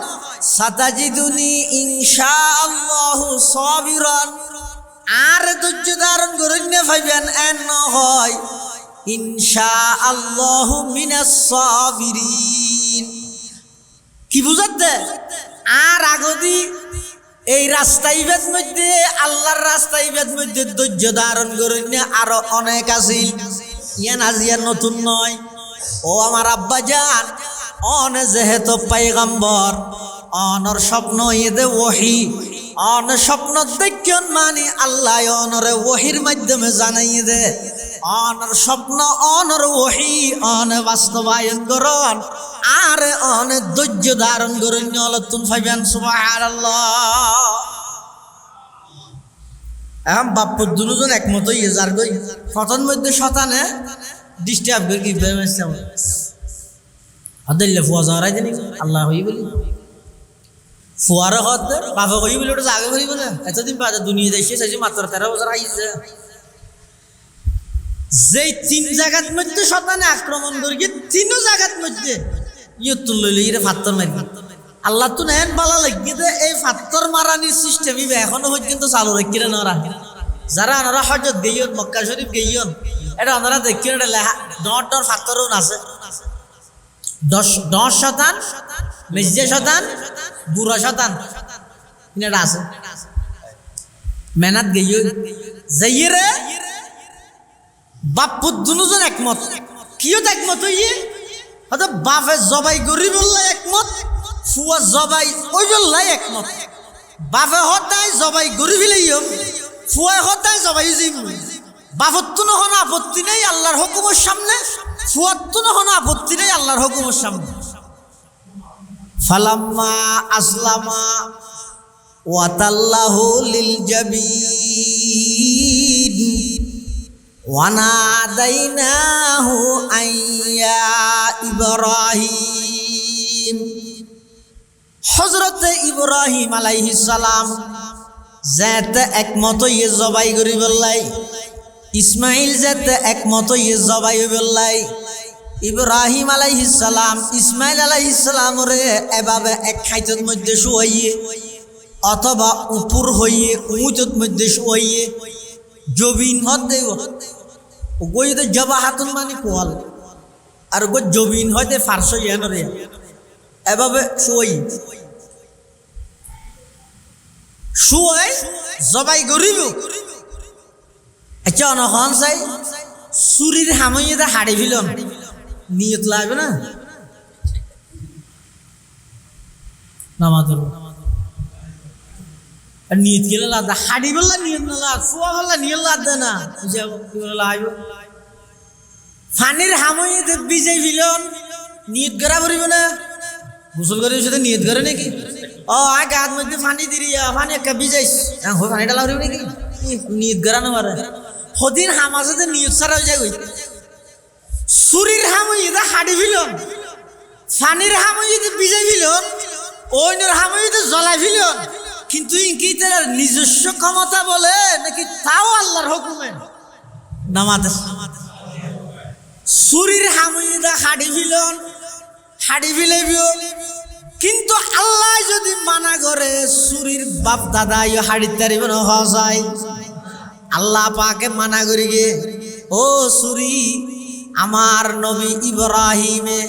সাতাজিদুনি ইনশাআল্লাহু সাবিরান আর ধৈর্য ধারণ করুন পাইবেন এন নহয় ইনশাআল্লাহু মিনাস সাবিরিন কি বুঝাতে আর আগদি এই রাস্তাইবেদ মধ্যে আল্লাহর রাস্তাইবেদ মধ্যে ধৈর্য ধারণ করেন আরো অনেক আছিল ইয়ান আজিয়া নতুন নয় ও আমার আব্বা জান অন যেহেতু পয়গম্বর অনর স্বপ্ন ইদে ওহি অন স্বপ্ন দেখেন মানে আল্লাহ অনরে ওহির মাধ্যমে জানাই দে অনর স্বপ্ন অনর ওহি অন বাস্তবায়ন করন আর অনেক ধৈর্য ধারণ করেন নতুন পাইবেন সুবহানাল্লাহ এখন বাপ্পর দুজন একমত হয়ে যার গই প্রথম মধ্যে শতানে ডিস্টার্ব করে কি বেমেছে আদাল্লা ফুয়া জহরাই দিন আল্লাহ হই বলি ফুয়ারে হত বাবা কই বলে ওটা জাগে করিব না এতদিন বাদে দুনিয়া দেশে সাইছে মাত্র 13 বছর আইছে যেই তিন জায়গার মধ্যে শয়তানে আক্রমণ করিয়ে তিনও জায়গার মধ্যে ইয়তুল লইলে এর পাথর মারি আল্লাহ তো নেন বালা লাগিয়ে দে এই পাথর মারানির সিস্টেম ইবে এখনো পর্যন্ত চালু রাখিরে নরা যারা আনারা হজরত গইয়ন মক্কা শরীফ গইয়ন এটা আনারা দেখিয়ে এটা লেখা ডর পাথরও আছে 10 শতান মেজে শতান বুড়া শতান এটা আছে মেহনত গইয়ন যাইরে বাপ দুজন একমত কিও একমত হইয়ে হয়তো বাপে জবাই গরি বললে একমত ফুয়া জবাই ওই বললে একমত বাপে হতাই জবাই গরি ফেলাইও ফুয়া হতাই জবাই যাইব বাপর তো নহন আপত্তি নেই আল্লাহর হুকুমের সামনে ফুয়ার তো নহন আপত্তি নেই আল্লাহর হুকুমের সামনে ফালাম্মা আসলামা ওয়াতাল্লাহু লিল জাবিন ওয়ানাদাইনাহু আইয়া ইব্রাহিম হযরতে ইব্রাহিম আলাইহিস সালাম যাতে একমত হয়ে জবাই করি বললাই ইসমাইল যাতে একমত হয়ে জবাই বললাই ইব্রাহিম আলাইহিস সালাম ইসমাইল আলাইহিস সালাম রে এভাবে এক খাইতের মধ্যে শুয়াইয়ে অথবা উপর হইয়ে উঁচুর মধ্যে শুয়াইয়ে জবিন হত দেব গই তো জবাহাতুন মানে কোয়াল আর গো জবিন হইতে ফারস ইয়ান রে এভাবে শুয়াই জবাই করিব আচ্ছা অনখন চাই চুরির হামইতে হাড়ি ফিলম নিয়ত লাগবে না নামাজের নিয়ত গেলে লাদা হাড়ি বললা নিয়ত না লাগ ফুয়া বললা নিয়ত লাগ দে না ফানির হামইতে বিজয় ফিলন নিয়ত করা পড়িব না গোসল করে সাথে নিয়ত করে নাকি ও আগে হাত মধ্যে ফানি দিরিয়া ফানি একটা বিজাইস ফানিটা লাভ নাকি নিয়ত করা না মারে সদিন হামাজতে নিয়ত ছাড়াও যায় গই চুরির হামইতে হাড়ি ফিলন ফানির হামইতে বিজয় ফিলন অন্যের হামইতে জ্বলাই ফিলন কিন্তু ইনকি তার নিজস্ব ক্ষমতা বলে নাকি তাও আল্লাহর হুকুমে নামাজ চুরির হামইতে হাড়ি ফিলন হাড়ি ফিলাইবিও কিন্তু আল্লাহ যদি মানা করে চুরির বাপ দাদা ইয়ে হাড়ির তারিব না হওয়া যায় আল্লাহ পাকে মানা করি গে ও চুরি আমার নবী ইব্রাহিমে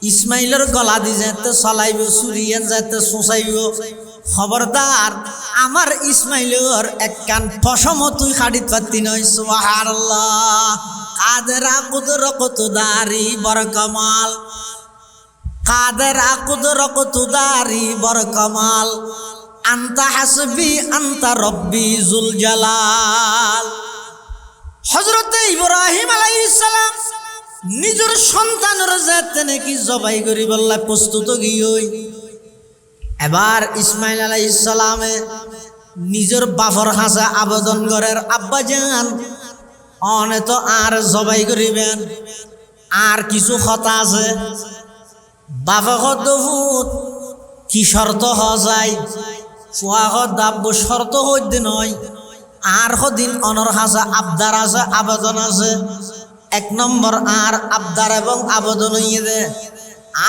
ইসমাইলের গলা দি যেতে চলাইব চুরিয়ান যেতে সোঁচাইব খবরদার আমার ইসমাইলের এক কান পশম তুই হাড়িত পাতি নয় সুবহানাল্লাহ কাদেরা কুদরত দারি বড় কামাল কাদের আকুদর কুতুদারি বর কামাল আন্তা হাসবি আন্তা রব্বি জুল জালাল হযরতে ইব্রাহিম আলাইহিস সালাম নিজের সন্তানের যাতে নাকি জবাই করি বললা প্রস্তুত গিয়ে এবার ইসমাইল আলাইহিস সালামে নিজের বাপর হাসা আবেদন করার আব্বা জান অনে তো আর জবাই করিবেন আর কিছু কথা আছে বাবা হদ্দভূত কি শর্ত হওয়া যায় ফুয়াহত দাব্য শর্ত হইতে নয় আর হদিন অনর হাসা আবদার আছে আবেদন আছে 1 নম্বর আর আবদার এবং আবেদন হইয়ে দে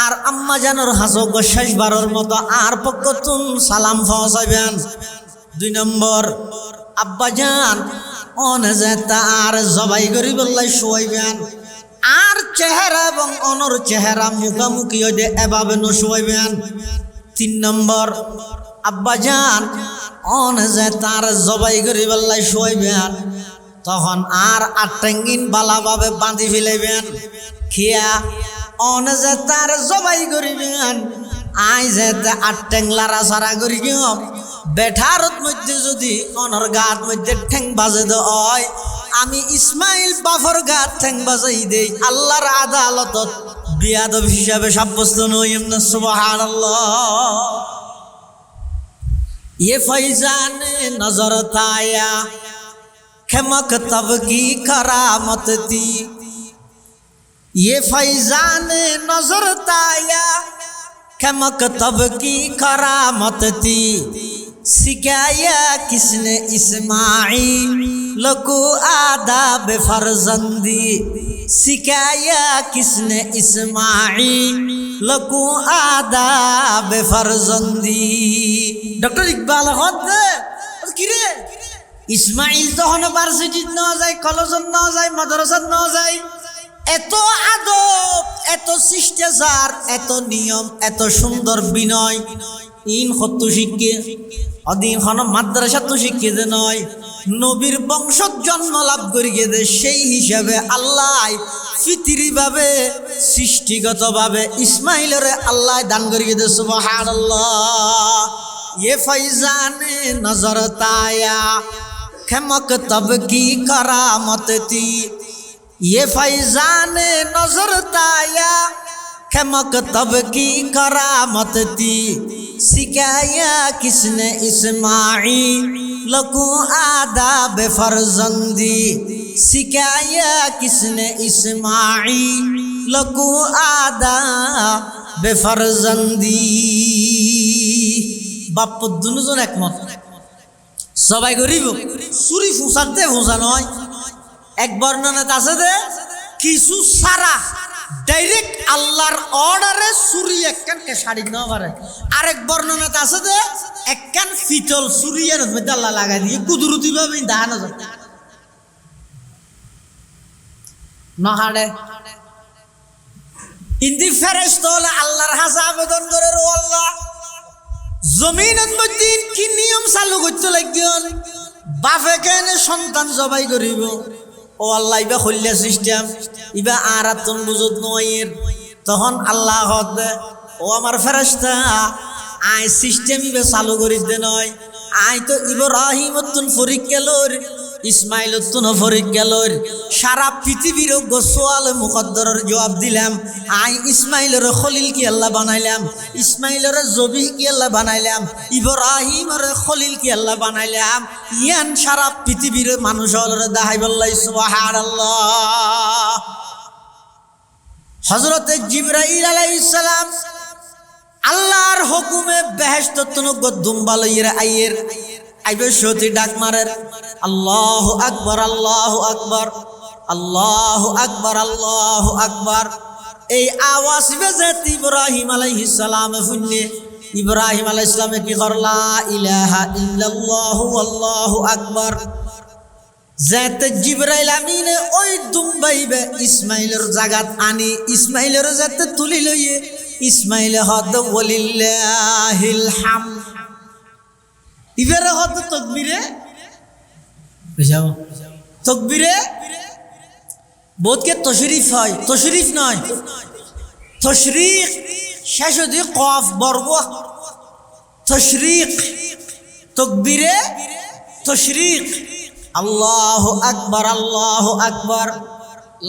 আর আম্মা জানোর হাসো শেষবারের মতো আর পক্ষতুন সালাম পৌঁছাবেন 2 নম্বর আব্বা জান অনে যে তার জবাই করি বললাই শুয়াইবেন আর চেহারা এবং অনর চেহারা মুখামুখি হইতে এভাবে নশুয়াইবেন 3 নম্বর আব্বা জান অনে যে তার জবাই করি বললাই শুয়াইবেন তখন আর আট্টাঙ্গিন বালাভাবে বাঁধি ফেলাইবেন খিয়া অনে যে তার জবাই করিবেন আই যে আট্টাংলারা সারা করি গিয়ে বেঠারত মধ্যে যদি অনর গাত মধ্যে ঠ্যাং বাজে দেয় আমি ইসমাইল বাফর গাত ঠ্যাং বাজাই দেই আল্লাহর আদালতত বিয়াদব হিসাবে সাব্যস্ত নইম না সুবহানাল্লাহ ये फैजान नजर ताया खमक तब की करामत थी ये फैजान नजर ताया मकतब की करामत थी सिखाया किसने इस्माइल को आदाब फर्जंदी सिखाया किसने इस्माइल को आदाब फर्जंदी डॉक्टर इकबाल किरे इस्माइल तो ভার্সিটি না যায় কলেজত না যায় মাদ্রাসাত না যায় এত আদব এত শিষ্টাচার এত নিয়ম এত সুন্দর বিনয় ইন কত শিখে অদিন হন মাদ্রাসা তো শিখে যে নয় নবীর বংশত জন্ম লাভ করি গেছে সেই হিসাবে আল্লাহ ফিতরিভাবে সৃষ্টিগতভাবে ইসমাইলের আল্লাহ দান করি গেছে সুবহানাল্লাহ ये फैजान नजर ताया मकतब की करामत थी ये फैजान नजर ताया मकतब की करामत थी सिखाया किसने इस्माइल को आदाब फर्जंदी सिखाया किसने इस्माइल को आदाब फर्जंदी বাপ দুজন একমত সবাই গরিব চুরি ফুসাতে ফুসা নয় এক বর্ণনাতে আছে যে কিছু সারা ডাইরেক্ট আল্লাহর অর্ডারে চুরি একখানকে শাড়ি না পারে আরেক বর্ণনাতে আছে যে একখান ফিতল চুরিয়ার মধ্যে আল্লাহ লাগাই দিয়ে কুদরতি ভাবে দাহানো যায় নহাড়ে ইন্দি ফেরেশতা হলে আল্লাহর কাছে আবেদন করে ও আল্লাহ জমিনের মধ্যে কি নিয়ম চালু করতে লাগবেন বাপে কেন সন্তান জবাই করিব ও আল্লাহ ইবা হল্লা সিস্টেম ইবা আর আতন বুঝত নয়ের তখন আল্লাহ হদে ও আমার ফেরেশতা আই সিস্টেম ইবা চালু করিতে নয় আই তো ইব্রাহিমতুন ফরিকেলর ইসমাইলতুন ফরিকেলর সারা পৃথিবীর গোসওয়াল মুকদ্দরের জবাব দিলাম আই ইসমাইলের খলিল কি আল্লাহ বানাইলাম ইসমাইলের জবিহ কি আল্লাহ বানাইলাম ইব্রাহিমের খলিল কি আল্লাহ বানাইলাম ইয়ান সারা পৃথিবীর মানুষ হলরে দাহাই বল্লাই সুবহানাল্লাহ হযরতে জিবরাইল আলাইহিস সালাম আল্লাহর হুকুমে বেহেশত নগদ দুম্বা লইরা আইয়ের আইবে সতি ডাক মারের আল্লাহু আকবার আল্লাহু আকবার আল্লাহু আকবার আল্লাহু আকবার এই আওয়াজ বেজে ইব্রাহিম আলাইহিস সালাম শুনলে ইব্রাহিম আলাইহিস সালামে কি করলা ইলাহা ইল্লাল্লাহু আল্লাহু আকবার যাতে জিবরাইল আমিনে ওই দুম্বাইবে ইসমাইলের জাগাত আনি ইসমাইলের যাতে তুলি লইয়ে ইসমাইল হদ ওয়ালিল্লাহিল হামদ ইবারে হদ তাকবীরে বুঝাও তাকবীরে বহুতকে তশরিফ হয় তশরিফ নয় তশরিক শেষ দিয়ে কফ বর্গ তশরিক তাকবীরে তশরিক আল্লাহু আকবার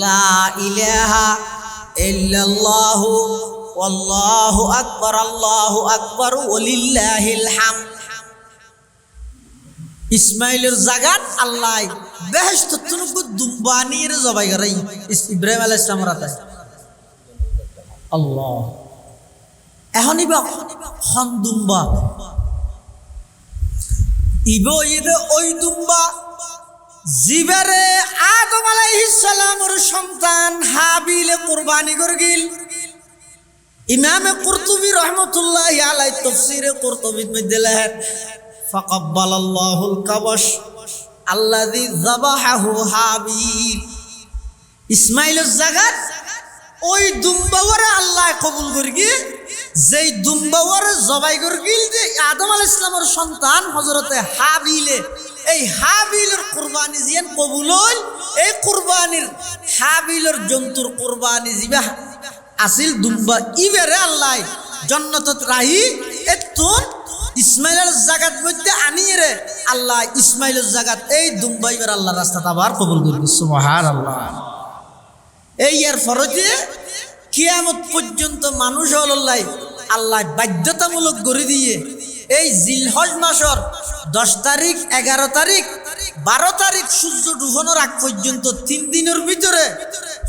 লা ইলাহা ইল্লাল্লাহু ওয়াল্লাহু আকবার ওয়ালিল্লাহিল হামদ ইসমাইলের জাগাত আল্লাহ বেহেশত তুনকু দুম্বানির জবাই করাই ইব্রাহিম আলাইহিস সালাম রাতায় আল্লাহ এখনই বা খন দুম্বা ইবো ইদে ওই দুম্বা জিবারে আদম আলাইহিস সালামের সন্তান হাবিলে কুরবানি করগিল ইমাম কুরতুবী রাহমাতুল্লাহি আলাইহি তাফসীরে কুরতুবীর মধ্যে লেখেন ফাকাব্বালাল্লাহুল কাবাশ আল্লাযী যাবাহাহু হাবিল ইসমাইলের জাগাত ওই দুম্বাওয়ারে আল্লাহ কবুল করগি যেই দুম্বাওয়ারে জবাই করগিল যে আদম আলাইহিস সালামের সন্তান হযরতে হাবিলে এই হাবিলের কুরবানি জিয়ান কবুল হল এই কুরবানির হাবিলের জন্তুর কুরবানি জিবা আসিল দুম্বা ইবেরে আল্লাহ জান্নাতত রাহি এতুন ইসমাইলের জাগাত মধ্যে আনিয়ে রে আল্লাহ ইসমাইলের জাগাত এই দুম্বা ইবের আল্লাহ রাস্তা আবার কবুল করবে সুবহানাল্লাহ এই এর ফরজে কিয়ামত পর্যন্ত মানুষ হল্লাই আল্লাহ বাধ্যতামূলক করে দিয়ে এই জিলহজ মাসের 10 তারিখ 11 তারিখ 12 তারিখ সূর্য ডুবানোর আগ পর্যন্ত 3 দিনের ভিতরে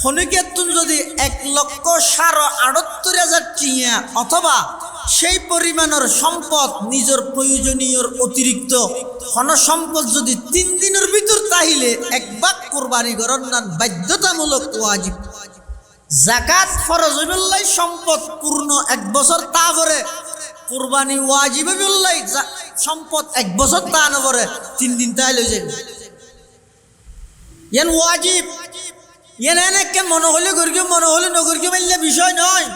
হনিকেতুন যদি 1,68,000 টিয়া অথবা সেই পরিমাণের সম্পদ নিজের প্রয়োজনীয় অতিরিক্ত হন সম্পদ যদি 3 দিনের ভিতর তাইলে এক ভাগ কুরবানি করার না বাধ্যতামূলক ওয়াজিব। যাকাত ফরজ হইবল্লাই সম্পদ পূর্ণ 1 বছর তারপরে কুরবানি ওয়াজিব হইবল্লাই সম্পদ 1 বছর তা না পরে 3 দিন তাইলে যাবে ইয়ান ওয়াজিব। ইয়ান এনেকে মনে হলে গর্গে মনে হলে নগরকে মাইলে বিষয় নয়,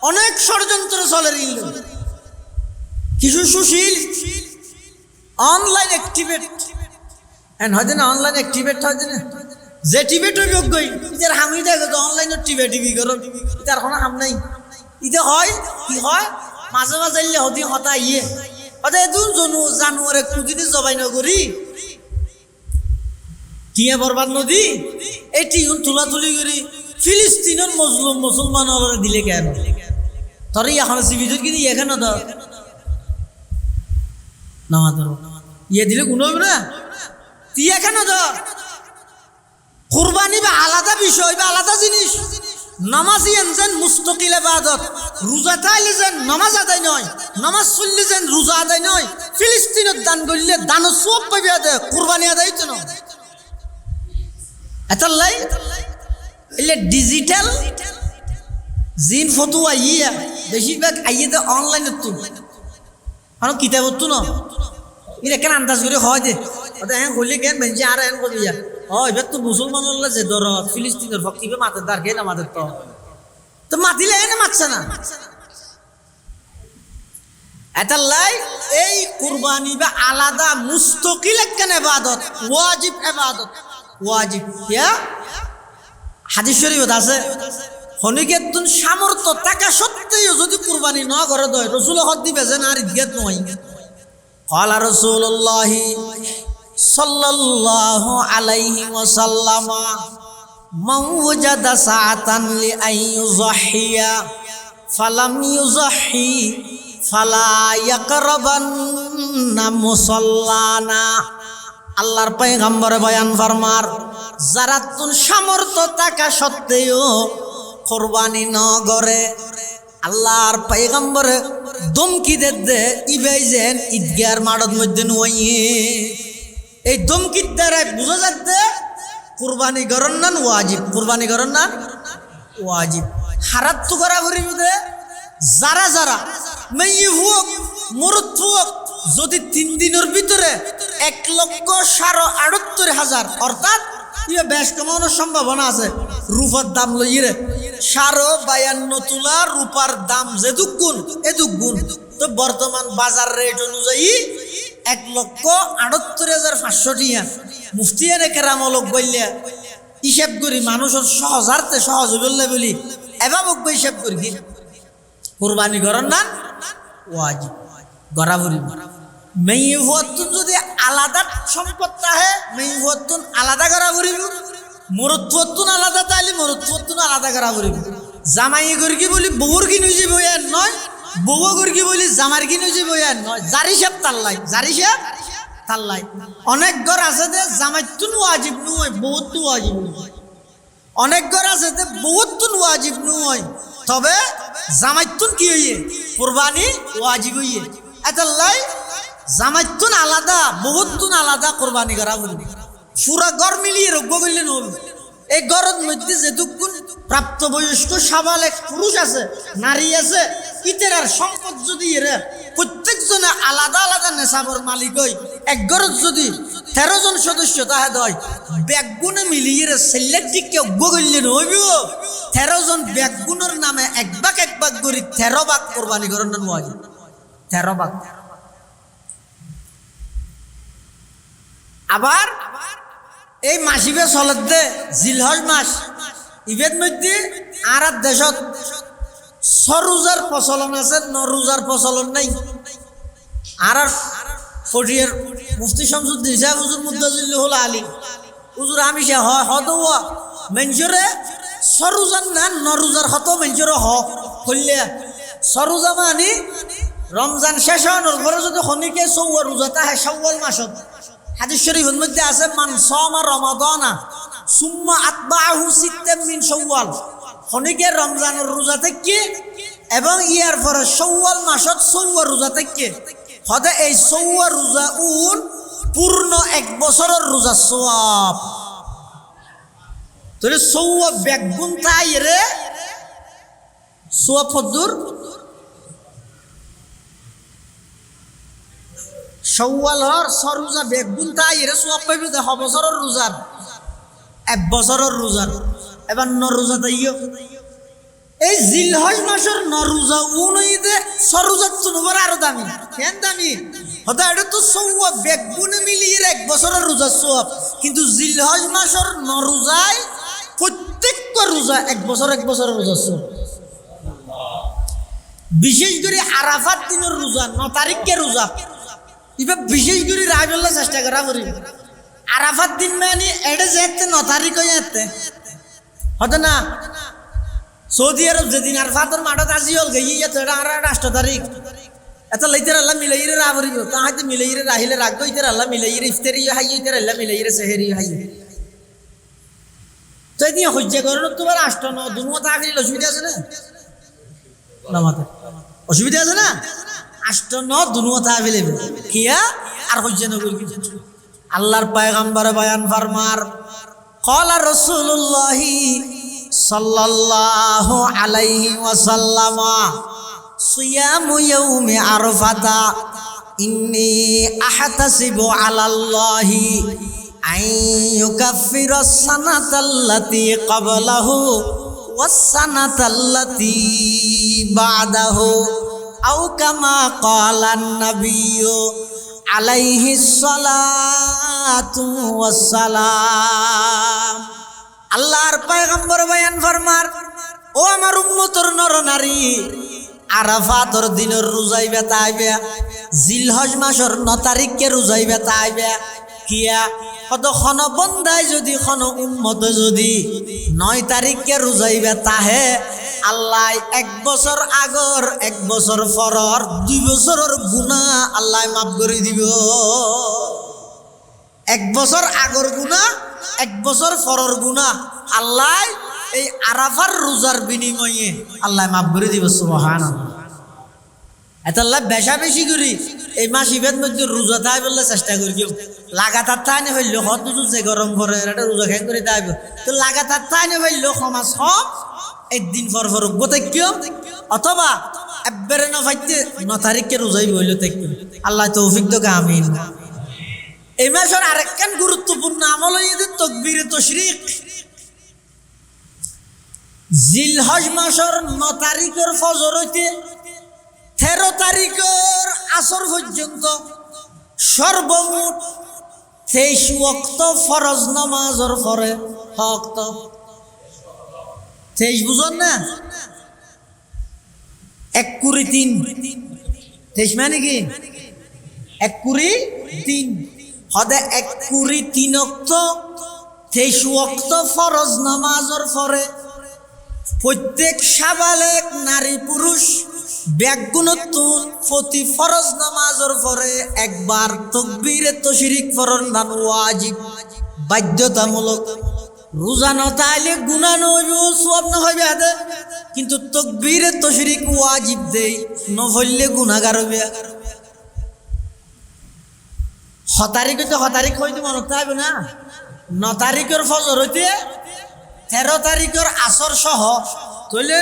অনেক ষড়যন্ত্র চলে রিল কিছু সুশীল অনলাইন অ্যাক্টিভেট এন্ড হয়তো না অনলাইন অ্যাক্টিভেট হয়তো না যে টিভেট যোগ্যই ইতার হামি দেখো তো অনলাইনে টিভি করো ইতার কোনো হাম নাই। ইতে হয় কি হয় মাঝে মাঝে হতি হতা ইয়ে হতে দুন জনু জানুয়ার একটু যদি জবাই নগরি টিয়া বরবাদ নদী এই টিউন তুলাতুলি করি ফিলিস্তিনের মজলুম মুসলমান দিলে কেন তরে এখন সিবিজুর কিন্তু এখানে ধর নামা ধরো ইয়ে দিলে কোনো না তুই এখানে ধর কুরবানি বা আলাদা বিষয় বা আলাদা জিনিস। নামাজি যেন মুস্তকিল ইবাদত, রোজা তাইলে যেন নামাজ আদায় নয়, নামাজ চললে যেন রোজা আদায় নয়, ফিলিস্তিনের দান করলে দান সব পাবে আদায়, কুরবানি আদায় তো নয়। এতাল্লাই এলে ডিজিটাল জিন ফটো আইয়া বেশিরভাগ আইয়ে দে অনলাইনে তো আর কিতাবত তো না এটা কেন আন্দাজ করে হয় দে হ্যাঁ হইলে কেন বেঞ্চে আর এন কবিয়া এবার তো মুসলমান যে ধর ফিলিস্তিনের ভক্তিবে মাথার দ্বার খেয়ে না মাথার তো মাতিলে এনে মারছে না। এতাল্লাই এই কুরবানি বা আলাদা মুস্তকিল একখান ইবাদত, ওয়াজিব ইবাদত, ওয়াজিব ইয়া হাদিস শরীফত আছে হনিকের তুন সামর্থ্য টাকা সত্ত্বেও যদি কুরবানি না করে দেয় রাসূল হদ দিবে যে না ইজ্জত নয়। ক্বালা রাসূলুল্লাহ সাল্লাল্লাহু আলাইহি ওয়াসাল্লাম মান ওয়াজাদা সাআতান লিআইয়ুযহিয়া ফালাম ইউযহি ফালা ইয়াকরাবান্না মুসাল্লানা। আল্লাহর পয়গম্বর বয়ান ফরমার যারা তুন সামর্থ্য টাকা সত্ত্বেও কুরবানি ন করে আল্লাহর পয়গম্বর দমকি দে ইবাই যেন ঈদগার মাঠের মধ্যে নয়ে। এই দমকির দ্বারা বুঝা যাচ্ছে কুরবানি করেন না ওয়াজিব, কুরবানি করেন না ওয়াজিব। হারাত তো করা করি বুঝে যারা যারা মেয়ে হোক মরুত হোক যদি 3 দিনের ভিতরে 1,68,000 অর্থাৎ ইয়ে বেশ কমানোর সম্ভাবনা আছে। রূপার দাম লইরে 52 তোলা রূপার দাম যে দুগুণ এ দুগুণ তো বর্তমান বাজার রেট অনুযায়ী 1,68,500 টিয়া মুফতিয়ানে কেরামলক বললে হিসাব করি মানুষের সহজার্থে সহজ বললে বলি এবার হিসাব করি কি কুরবানি করেন না ওয়াজিব গড়াবরি। মেয়ে ভুয়াতুন যদি আলাদা সম্পদ তাহে মেয়ে ভুয়াতুন আলাদা করা করিব, মরুত্বতুন আলাদা তাইলে মরুত্বতুন আলাদা করা করিব। জামাই গর্গি বলি বউর কি নিজে বইয়ার নয়, বউ গর্গি বলি জামার কি নিজে বইয়ার নয়। জারি সাহেব তাল্লাই, জারি সাহেব তাল্লাই। অনেক ঘর আছে যে জামাইতুন ওয়াজিব নয় বহুত ওয়াজিব নয়, অনেক ঘর আছে যে বহুতুন ওয়াজিব নয় তবে জামাইতুন কি হইয়ে কুরবানি ওয়াজিব হইয়ে। এতাল্লাই জামাইতুন আলাদা বহুতুন আলাদা কুরবানি করা বলবি পুরা ঘর মিলিয়ে রোগ্য করলে নবী। এই ঘরের মধ্যে যেটুকুন প্রাপ্তবয়স্ক সাবালেক পুরুষ আছে নারী আছে ইতের আর সম্পদ যদি এরা প্রত্যেকজনে আলাদা আলাদা নেশাবর মালিক হয় এক ঘরের যদি 13 জন সদস্য তাহে হয় ব্যাগগুনে মিলিয়ে সিলেক্টিক কেউ করলে নবী 13 জন ব্যাগগুনের নামে এক ভাগ করে 13 ভাগ কোরবানি করেন না ওয়াজিব 13 ভাগ। আবার এই মাসিবে চলত দে জিলহজ মাস ইভের মধ্যে আর দেশত সরোজার প্রচলন আছে নরোজার প্রচলন নাই। আর ফটিয়ার মুফতি শামসুদ্দিন সাহেব হুজুর মুদ্দাজিল্লাহুল আলী হুজুর আমি সে হয় হদওয়া মেনজরে সরোজার না নরোজার হত মেনজরে হইলে সরোজা মানে রমজান শেষ হওয়ার পরে যদি খনিকে চৌয়া রোজা তাহে শাওয়াল মাসত। হাদিস শরীফের মধ্যে আছে মান সামা রমাদানা সুম্মা আতবাহু সিত্তাম মিন শাওয়াল। খনিকে রমজানের রোজা থেকে এবং ইয়ার পরে শাওয়াল মাসত 4 রোজা থেকে হদে এই 4 রোজা পূর্ণ 1 বছরের রোজা সওয়াব। তাহলে সওয়াব বেগুন তাই রে সওয়াব ফদুর শাওয়াল হর সরোজা বেগুন তাই রে সওয়াব পাইবে 10 বছরের রোজার 1 বছরের রোজার। এবার ন রোজা তাইও এই জিলহজ মাসের ন রোজা উনইদে সরোজার তুনবার আরো দামি। কেন দামি? হদা এটা তো সওয়াব বেগুন মিলিয়ে 1 বছরের রোজা সওয়াব, কিন্তু জিলহজ মাসের ন রোজায় প্রত্যেকটা রোজা 1 বছরের রোজা সওয়াব। বিশেষ করে আরাফাত দিনের রোজা 9 তারিখের রোজা এবার বিশেষ করে রাইবল্লা চেষ্টা করা করি। আরাফাত দিন মানে এটা যেতে 9 তারিখ হয়ে যেতে হতো না। সৌদি আরব যেদিন আরাফাতের মাঠত আজি হল গিয়ে এটা 8 তারিখ এত লাইতে আল্লাহ মিলাইরে রাবরিব তা হাতে মিলাইরে রাহিলে রাখবো ইতে আল্লাহ মিলাইরে ইফতারি হাই ইতে আল্লাহ মিলাইরে সেহরি হাই। তো এদিন হজ্জা করেন তোমার 8 9 দুনো তাকরিল অসুবিধা আছে না? নামাতে অসুবিধা আছে না? 8 9 দুনো তাকরিল কিয়া আর হজ্জা নগর কি আল্লাহর পয়গম্বর বয়ান ফরমার ক্বালা রাসূলুল্লাহি সাল্লাল্লাহু আলাইহি ওয়াসাল্লাম সিয়ামু ইয়াউমি আরাফাতা ইন্নী আহতাসিবু আলাল্লাহি আন ইউকাফিরাস সানাতাল্লাতী ক্বাবলাহু ওয়াস সানাতাল্লাতী বা'দাহু আও কামা ক্বালান নাবিয়্যু আলাইহিস সালাতু ওয়াস সালাম। আল্লাহর পয়গম্বর বয়ান ফরমার ও আমার উম্মতর নর নারী আরাফাতর দিনের রোজাইবে তাইবে জিলহজ মাসের 9 তারিখকে রোজাইবে তাইবে কিয়া কত খন বন্দায় যদি খন উম্মত যদি 9 তারিখকে রোজাইবে তাহে আল্লাহ 1 বছর আগর 1 বছর পরর 2 বছরের গুনাহ আল্লাহ মাফ করে দিব। 1 বছর আগর গুনাহ 1 বছর পরর গুনাহ আল্লাহ এই আরাফার রোজার বিনিময়ে আল্লাহ মাফ করে দিব। সুবহানাল্লাহ। এত আল্লাহ বেশা বেশি করি এই মাস ইবেদ মধ্যে রোজা তাই বললে চেষ্টা করি কেউ লাগাতার তাই হইল হত যে গরম করে এটা রোজা খেয়ে করে তাই তো লাগাতার তাই হইল সমাজ সব একদিন পর পর গোতে কেউ অথবা একবারে না ফাইতে 9 তারিখকে রোজাই হইল দেখবে আল্লাহ তৌফিক তোকে আমিন। এই মাসের আরেকখান গুরুত্বপূর্ণ আমল হইতে তাকবীরে তাশরীক। জিলহজ মাসের 9 তারিখের ফজর হইতে 13 তারিখের আসর পর্যন্ত সর্বমোট 23 ওয়াক্ত ফরজ নামাজের পরে ওয়াক্ত 23 বুঝুন না 1 কুড়ি 3 23 মানে কি 1 কুড়ি 3 হদে 1 কুড়ি 3 ওয়াক্ত 23 ওয়াক্ত ফরজ নামাজের পরে প্রত্যেক সাবালেক নারী পুরুষ ব্যাগুণতুন প্রতি ফরজ নামাজের পরে একবার তাকবীরে তাশরীক পড়ন দান ওয়াজিব বাধ্যতামূলক। রোজা না তাইলে গুনাহ নইব সওয়াব না হইবে হাতে, কিন্তু তাকবীরে তাশরীক ওয়াজিব দেই না হইলে গুনাহগার হইবে। 6 তারিখে তো 6 তারিখ হইতে মনে থাকবে না 9 তারিখের ফজর হইতে 13 তারিখের আসর সহ তাহলে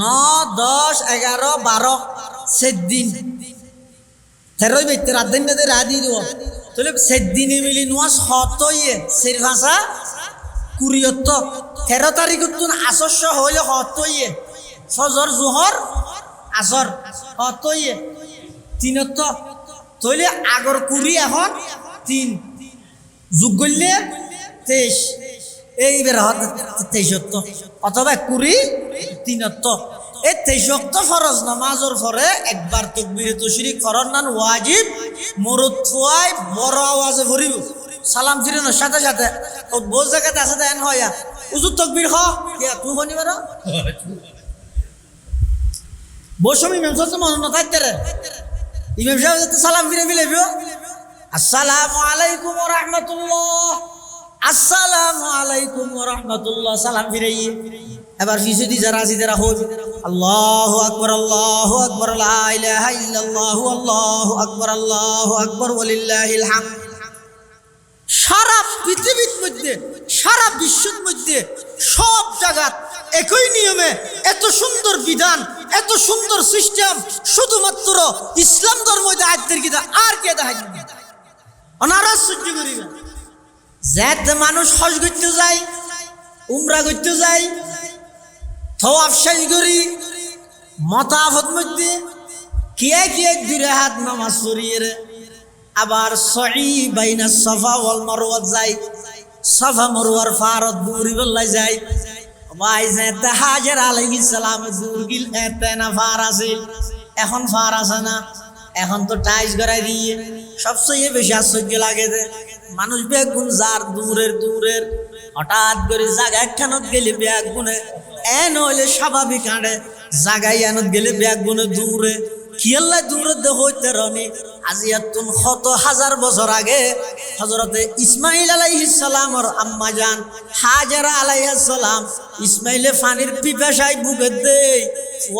9 10 11 12 7 দিন 13 বেতে রাত দিন না রাদি দিব তাহলে 7 দিনে মিলি নোয়াজ হতইয়ে সের ভাষা কুরিয়ত 13 তারিখের তুন আসর সহ হইলে হতইয়ে ফজর জোহর আসর হতইয়ে তিনত তাহলে আগর কুরি এখন 3 যোগ করলে 23 এইবার হত 23 অথবা 23 এই 23 ফরজ নামাজের পরে একবার তাকবীরে তাশরীক ফরজ নান ওয়াজিব মরদ ফুয়াই বড় আওয়াজে পড়িব সালাম ফিরানোর সাথে সাথে ও বোঝ জায়গাতে আছে দেন হইয়া উজু তাকবীর হ কে তুই হনি বারা বসমি ইমাম সাহেব মনে না থাকতে রে ইমাম সাহেব তো সালাম ফিরে মিলাইবো আসসালামু আলাইকুম ওয়া রাহমাতুল্লাহ আসসালামু আলাইকুম ওয়া রাহমাতুল্লাহ সালাম ফিরাইয়ে এবার ফিসুদি যারা আছে তারা হোক আল্লাহু আকবার লা ইলাহা ইল্লাল্লাহু আল্লাহু আকবার ওয়ালিল্লাহিল হামদ। সারা পৃথিবীর মধ্যে সারা বিশ্বের মধ্যে সব জায়গা একই নিয়মে এত সুন্দর বিধান এত সুন্দর সিস্টেম শুধুমাত্র ইসলাম ধর্ম আয়াতের কিতাব আর কে দেখাই অনারা সহ্য করিবে। যেতে মানুষ হজ করতে যায় উমরা করতে যায় তওয়াফ শেষ করি মতাফত মধ্যে কে কে দুই হাত নামাজ পড়িয়ে আবার সঈ বাইনা সাফা ওয়াল মারওয়া যায় সাফা মারওয়ার ফারত বুরি বল্লাই যায় ভাই যেতে হাজের আলাইহিস সালাম দূর গিল এতে না ফার আছে এখন ফার আছে না এখন তো টাইস গড়াই দিয়ে সবচেয়ে বেশি আশ্চর্য লাগে যে মানুষ বেগুন যার দূরের হঠাৎ করে জায়গা একখানত গেলে ব্যাগ গুনে এন হইলে স্বাভাবিক হাঁটে জায়গায় এনত গেলে ব্যাগ গুনে দূরে কিয়াল্লা দূরে হইতে রনি আজি এতুন শত হাজার বছর আগে হযরতে ইসমাইল আলাইহিস সালামর আম্মা জান হাজারা আলাইহিস সালাম ইসমাইলে পানির পিপাসায় বুকে দেই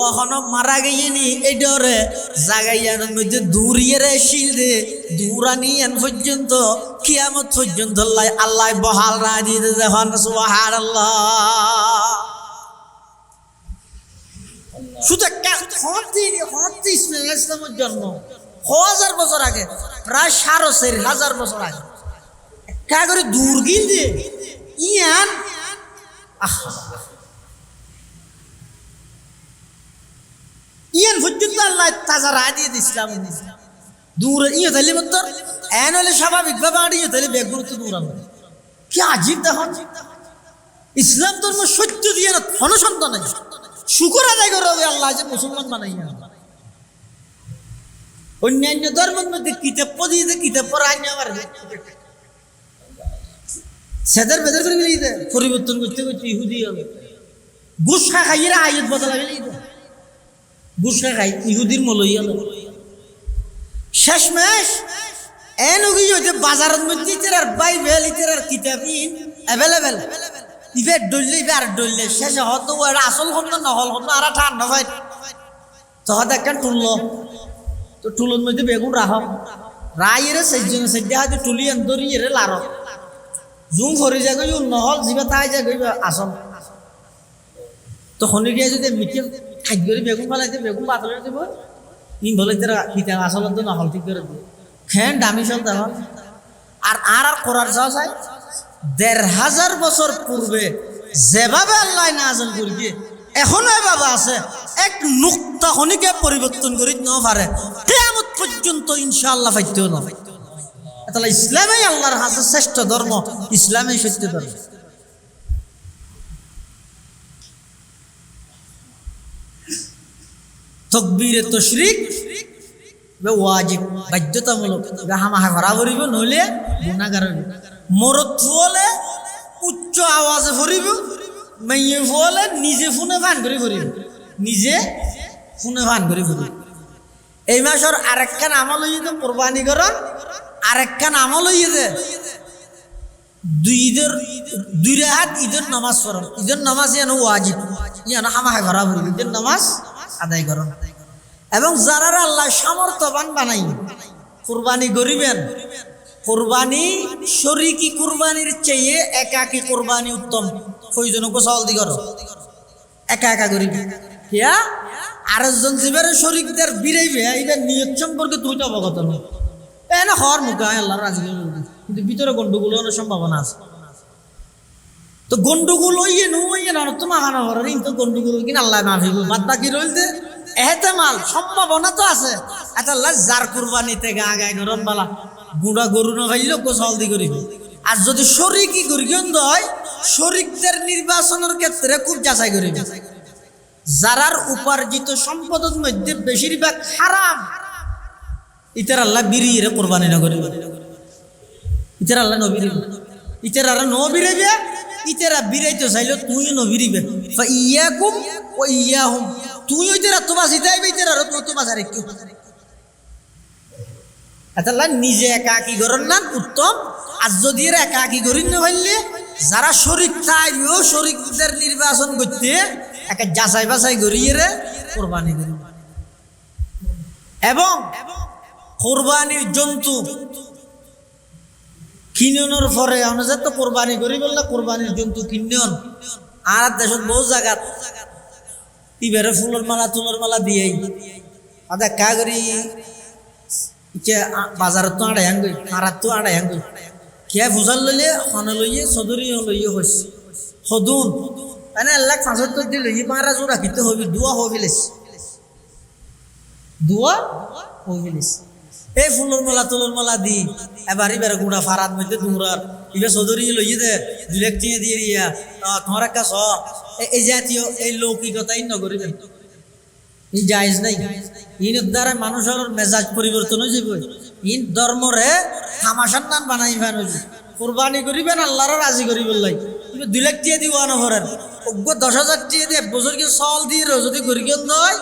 ওখানে মারা গিয়েনি এই ডরে জাগাইয়ানোর মধ্যে দূরিয়ে রে শিল দে দূরানি এন পর্যন্ত কিয়ামত পর্যন্ত আল্লাহ বহাল রা দিয়ে দেখুন সুবহানাল্লাহ। শুধু ইসমাইল ইসলামের জন্ম 1000 বছর আগে প্রায় 4,500 বছর আগে কা করে দূর গিল দে ইয়ান ইয়ান পর্যন্ত আল্লাহ তাজা রায় দিয়ে ইসলাম দূরে ইয়ে তাইলে মতো এন হলে স্বাভাবিকভাবে আর ইয়ে তাইলে বেগুন তো দূর আলো কি আজীব দেখুন ইসলাম ধর্ম সত্য দিয়ে না ধনসন্তান নাই শুকর আদায় করে আল্লাহ যে মুসলমান বানাইয়া অন্যান্য ধর্মের মধ্যে কিতাব পড়িয়ে কিতাব পড়া আইন আবার সেদের বেদের করে মিলিয়ে দেয় পরিবর্তন করতে করতে ইহুদি হবে ঘুষ খাইয়ে আয়ত বদলা গেলেই ঘুষ খাই ইহুদির মলই হলো শেষমেশ এন হইতে বাজারের মধ্যে ইতার বাইবেল ইতার কিতাব অ্যাভেলেবেল ইভে ডললে ইভে আর ডললে শেষে হতো আসল হল না নহল হল না আর ঠান্ডা ভাই তখন একখান টুললো তো টুলোর মধ্যে বেগুন রাখ রাইরে সেজনে হাতে টুলি দরিয়ে লার জুম ভরি যায় গই নহল যিবা তাই যায় গই আসল তো খনি গিয়ে যদি মিঠে খাদ্য বেগুন ফেলাইতে বেগুন পাতলে দিব ইন বলে তারা পিতা আসল তো নহল ঠিক করে দিব খেন দামি সব দেখুন আর আর করার চাও চাই ১৫০০ বছর পূর্বে যেভাবে আল্লাহ নাযিল করিয়ে এখনো এভাবে আছে এক নুক্তা খনিকে পরিবর্তন করি ন পারে কিয়ামত পর্যন্ত ইনশাআল্লাহ পাইতেও না তাহলে ইসলামই আল্লাহর কাছে শ্রেষ্ঠ ধর্ম ইসলামই সত্য ধর্ম। তাকবীরে তাশরিক ওয়াজিব বাধ্যতামূলক গাহামাহা করা পড়িব নইলে গুনাহগার হইব মরদ ফুলে উচ্চ আওয়াজে পড়িব মেয়ে ফুলে নিজে ফোনে ভান করে পড়িব নিজে ফোনে ভান করে পড়িব। এই মাসের আরেকখান আমল হইয়ে তো কোরবানি করন আরেকখান আমল হইয়ে দে দুই রাত ঈদের নামাজ পড়ন ঈদের নামাজ যেন ওয়াজিব ইয়ান হামাহা করা পড়িব ঈদের নামাজ আদায় করন এবং যারা আল্লাহ সামর্থ্যবান বানাই কুরবানি করিবেন কুরবানি শরীকি কুরবানির চেয়ে একাকী কুরবানি উত্তম কয়জনকে চাউল দি করো একা একা করিবে কিয়া আরেকজন জীবের শরীকদের বিরাইবে এদের নিয়ত সম্পর্কে তুই তো অবগত নয় এনে হওয়ার মুখে আল্লাহ রাজি কিন্তু ভিতরে গন্ডগোল হওয়ার সম্ভাবনা আছে তো গন্ডগোল হইয়ে নুইয়ে না তো মাখানো হওয়ার কিন্তু গন্ডগোল কিনা আল্লাহ মাফিব বাদ বাকি রইলতে এহতেমাল সম্ভাবনা তো আছে এটা আল্লাহ যার কুরবানিতে গা গায় গরম বালা গুড়া গরু না খাইলেও গোসল দি করিব আর যদি শরীকি গরিগন্ধ হয় শরীকদের নির্বাচনের ক্ষেত্রে খুব যাচাই করিবে যারার উপার্জিত সম্পদের মধ্যে বেশিরভাগ হারাম ইতার আল্লাহ বিরিয়ে কোরবানি না করিবে ইতার আল্লাহ নবীরে ইতার আল্লাহ নবীরে ইতারা বিরাইতে চাইলে তুই নবীরিবে ইয়াকুম ও ইয়াহুম তুই ইতারা তো বাসি যাইবে ইতারা তো বাজারে কি আল্লাহ নিজে একাকী করেন না উত্তম আর যদি একাকী করেন না ভাইলে যারা শরিক তাইও শরিকদের নির্বাচন করতে একটা যাচাই বাছাই করিয়ে কোরবানি করিবে। এবং কোরবানির জন্তু কিনানোর পরে অনুযায়ী তো কোরবানি করি বললে কোরবানির জন্তু কিনন আর দেশত বহু জায়গা ইবারে ফুলের মালা তুলের মালা দিয়েই দেখা করি বাজারত তো আড়াই আঙ্গুই হারাত তো আড়াই আঙ্গুই কে ফুসাল লইলে হন লইয়ে সদরি লইয়ে হইস সদুন মানে 1,75,000 দিয়ে লইয়ে পাঁরা জোড়া রাখিতে হবি দুয়া হবিলিস দুয়া হবিলিস এই ফুলের মালা তুলের মালা দি এবার এবারে গুড়া ফারাত মধ্যে তোমরার ইবে সদরি লইয়ে দে 2 লাখ দিয়ে দিয়ে দিয়া তোমার কাছ এই জাতীয় এই লৌকিকতাই নগরিবেন এই জায়েজ নাই। ইনের দ্বারা মানুষের মেজাজ পরিবর্তন হয়ে যাবে। ইন ধর্মরে তামাশার নাম বানাই ফেন কোরবানি করিবেন আল্লাহর রাজি করিবেন লাই 2 লাখ দিয়ে দিব আনভরেন 10,000 দিয়ে দিয়ে বছর কি চল দিয়ে যদি করিকেন নয়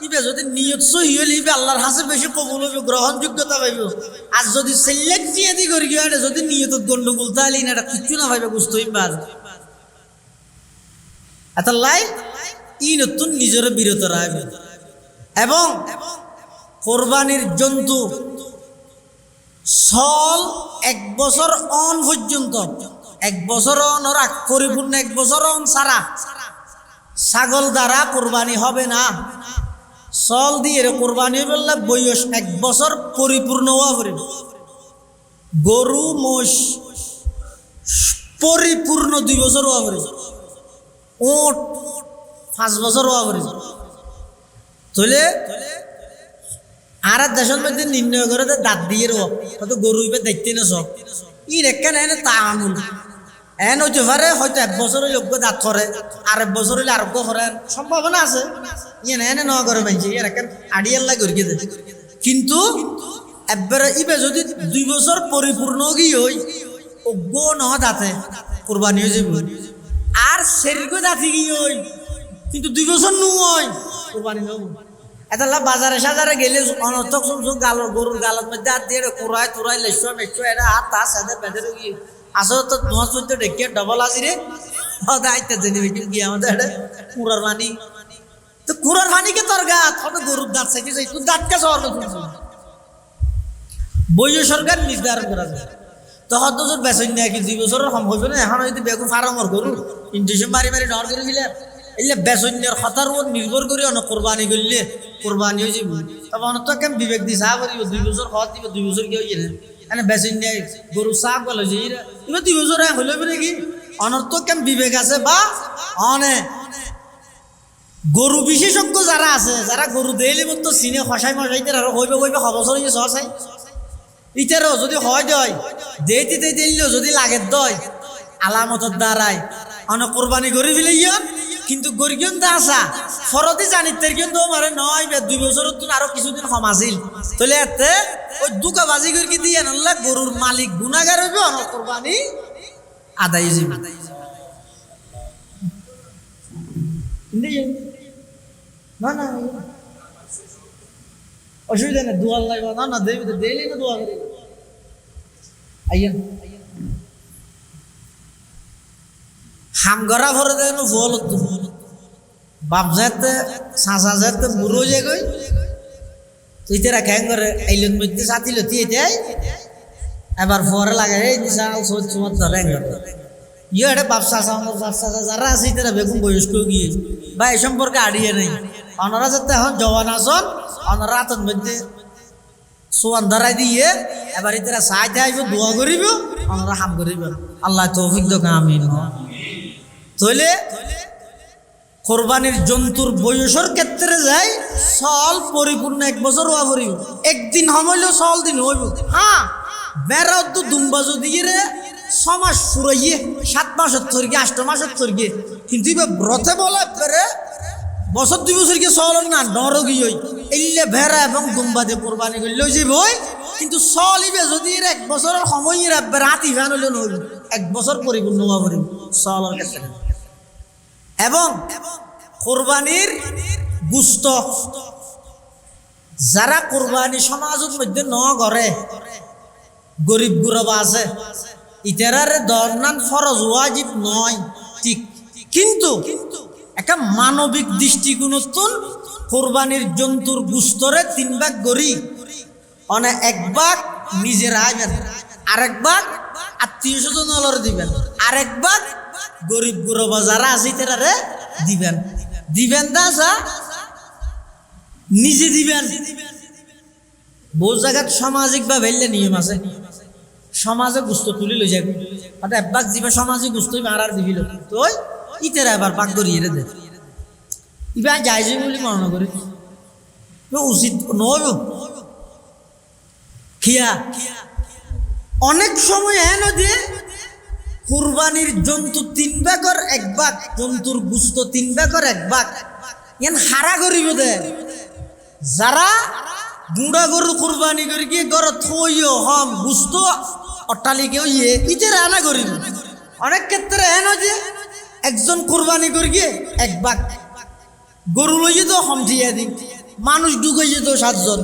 ইবে যদি নিয়ত সহি হইলে ইবে আল্লাহর হাসে বেশি কবুল হবে গ্রহণযোগ্যতা পাইব। আর যদি 4 লাখ দিয়ে দি করি গিয়ে যদি নিয়ত গন্ডগোল তাহলে এটা কিচ্ছু না পাইবে বুঝতে হইবা এত লাই ই নতুন নিজের বিরত রাখবে। এবং কোরবানির জন্তু সল 1 বছর অন পর্যন্ত 1 বছর অন পরিপূর্ণ 1 বছর অন সারা ছাগল দ্বারা কোরবানি হবে না। সল দিয়ে কোরবানি বললে বয়স 1 বছর পরিপূর্ণ হওয়া পড়ে। গরু মোষ পরিপূর্ণ 2 বছর হওয়া পড়ে। ওট 5 বছর হওয়া পড়ে। তাহলে আর দেশের মধ্যে নির্ণয় করে দাঁত দিয়ে হয়তো গরু ইবে দেখতে না সব ই রেখা নেয় তা আমুল এন হইতে পারে হয়তো 1 বছর হইলে দাঁত করে আর 1 বছর হইলে আরোগ্য করেন সম্ভাবনা আছে ইয়ে না এনে নেওয়া করে মানছে ইয়ে রেখেন আড়িয়াল্লা করিয়ে দেয়। কিন্তু একবারে ইবে যদি 2 বছর পরিপূর্ণ গিয়ে হই অজ্ঞ নহ দাঁতে কোরবানি হয়ে যাব আর সেরিগো দাঁতি গিয়ে হই কিন্তু 2 বছর নয় কোরবানি নেব। এটা বাজারে সাজারে গেলে অনর্থক গাল গরুর গালত মধ্যে হাত দিয়ে কোরাই তোরাই লেসো মেসো এটা হাত তা সাথে বেঁধে গিয়ে আসলে তো তোমার চোদ্দ ডেকে ডবল আসি আইতে জেনে গিয়ে আমাদের কুড়ার পানি তো কুড়ার পানিকে তোর গাত হয়তো গরুর দাঁত চাইতে চাই তোর দাঁতকে সর্ব বইয় সরকার নির্ধারণ করা যায় তখন তো তোর বেসন নেয় কি 2 বছরের কম হইবে না এখন হয়তো বেগুন ফার্মর গরু ইন্ডিশন বাড়ি বাড়ি ডর করে দিলে এলে বেসন্যের কথার উপর নির্ভর করি অনেক কোরবানি করলে কোরবানি হয়ে যাব। তখন তো কেন বিবেক দি চাহ করিব 2 বছর খাওয়া দিব 2 বছর কি হয়ে যায় এনে বেসন্যে গরু চাহ বলে যে এবার 2 বছর হইলে নাকি অনর্থ কেন বিবেক আছে বা অনে গরু বিশেষজ্ঞ যারা আছে যারা গরু দেইলে মতো চিনে খসাই মশাইতে আর হইবে হইবে বছর হয়ে সসাই ইটারও যদি হয় দয় দেইতে দিলেও যদি লাগে দয় আলামতর দ্বারাই অনেক কোরবানি করি ফেলে ইয়ন কিন্তু গরিগন দা আসা ফরতে জানিতে কিন্তু মারে নয় 2 বছরের তো আরো কিছুদিন কম আছিল তাহলে এতে ওই দুকা বাজি করে দিয়ে আনলা গরুর মালিক গুনাহগার হইবে অনেক কোরবানি আদায় হইবে। না না অসুবিধা নেই দোয়া লাগবে না না দেবে দেইলে না দোয়া করে আইয়েন হামগরা ভরে দেন ফল বাপ যাতে সাঁচা যাতে বুড়ো যে গই তুই তেরা খ্যাং করে আইলেন মধ্যে সাথী লতি এটাই এবার ফরে লাগে এই দিশাল সোচ সুমত ধরে ইয়ে এটা বাপ সাঁচা আমার বাপ সাঁচা যারা আছে তেরা বেগুন বয়স্ক গিয়ে বা এই সম্পর্কে আড়িয়ে নেই অনারা যাতে এখন জওয়ান আসন অনারা হাতের মধ্যে সোয়ান ধরাই দিয়ে এবার তেরা সাইতে আইব দোয়া করিব অনারা হাম করিব আল্লাহ তৌফিক দোক আমিন। তাহলে কোরবানির জন্তুর বয়সের ক্ষেত্রে যায় সল পরিপূর্ণ 1 বছর হওয়া পড়িব একদিন হইলেও সল দিন হইব। হ্যাঁ বেড়া তো দুম্বা যদি রে 6 মাস ফুরাইয়ে 7 মাসের থরকে 8 মাসের থরকে কিন্তু ব্রতে বলে বেড়ে বছর 2 বছর গিয়ে সল না ডর গিয়ে এলে ভেড়া এবং দুম্বা দিয়ে কোরবানি করলেও যে বই কিন্তু সলিবে যদি 1 বছরের সময় রাতি ফ্যান হইলে নইব 1 বছর পরিপূর্ণ হওয়া পড়িব সলের ক্ষেত্রে। এবং কোরবানির গুস্ত যারা কোরবানি সমাজের মধ্যে ন করে গরিব গুরবা আছে ইতারারে দরনান ফরজ ওয়াজিব নয় ঠিক, কিন্তু একটা মানবিক দৃষ্টিকোণতন কোরবানির জন্তুর গুস্তরে 3 ভাগ করি, অনে 1 ভাগ নিজের আইবেন, আরেক ভাগ আত্মীয় স্বজন দিবেন, আরেক ভাগ গরিব গুরবা যারা আছে তারা দিবেন। দিবেন দাসা নিজে দিবেন। বহু জায়গাত সামাজিক বা ভেললে নিয়ম আছে, সমাজে গুস্ত তুলি লই যাবে, হঠাৎ 1 ভাগ দিবে সমাজে গুস্ত আর দিবিল তো ইতারা এবার ভাগ করিয়ে দে, ইবা যাই যাই বলে মনে করি উচিত নয়। খিয়া অনেক সময় এন যে কুরবানির জন্তু 3 ভাগের 1 ভাগ, জন্তুর গুস্ত 3 ভাগের 1 ভাগ এন হারা করিব দে। যারা বুড়া গরু কুরবানি করি গিয়ে গর থইও হম গুস্ত অট্টালিকেও ইয়ে ইতে রানা করিব। অনেক ক্ষেত্রে এন যে একজন কুরবানি করি গিয়ে 1 ভাগ গরু লইয়ে তো হম ঠিয়া দিন, মানুষ ঢুকাইয়ে তো 7 জন,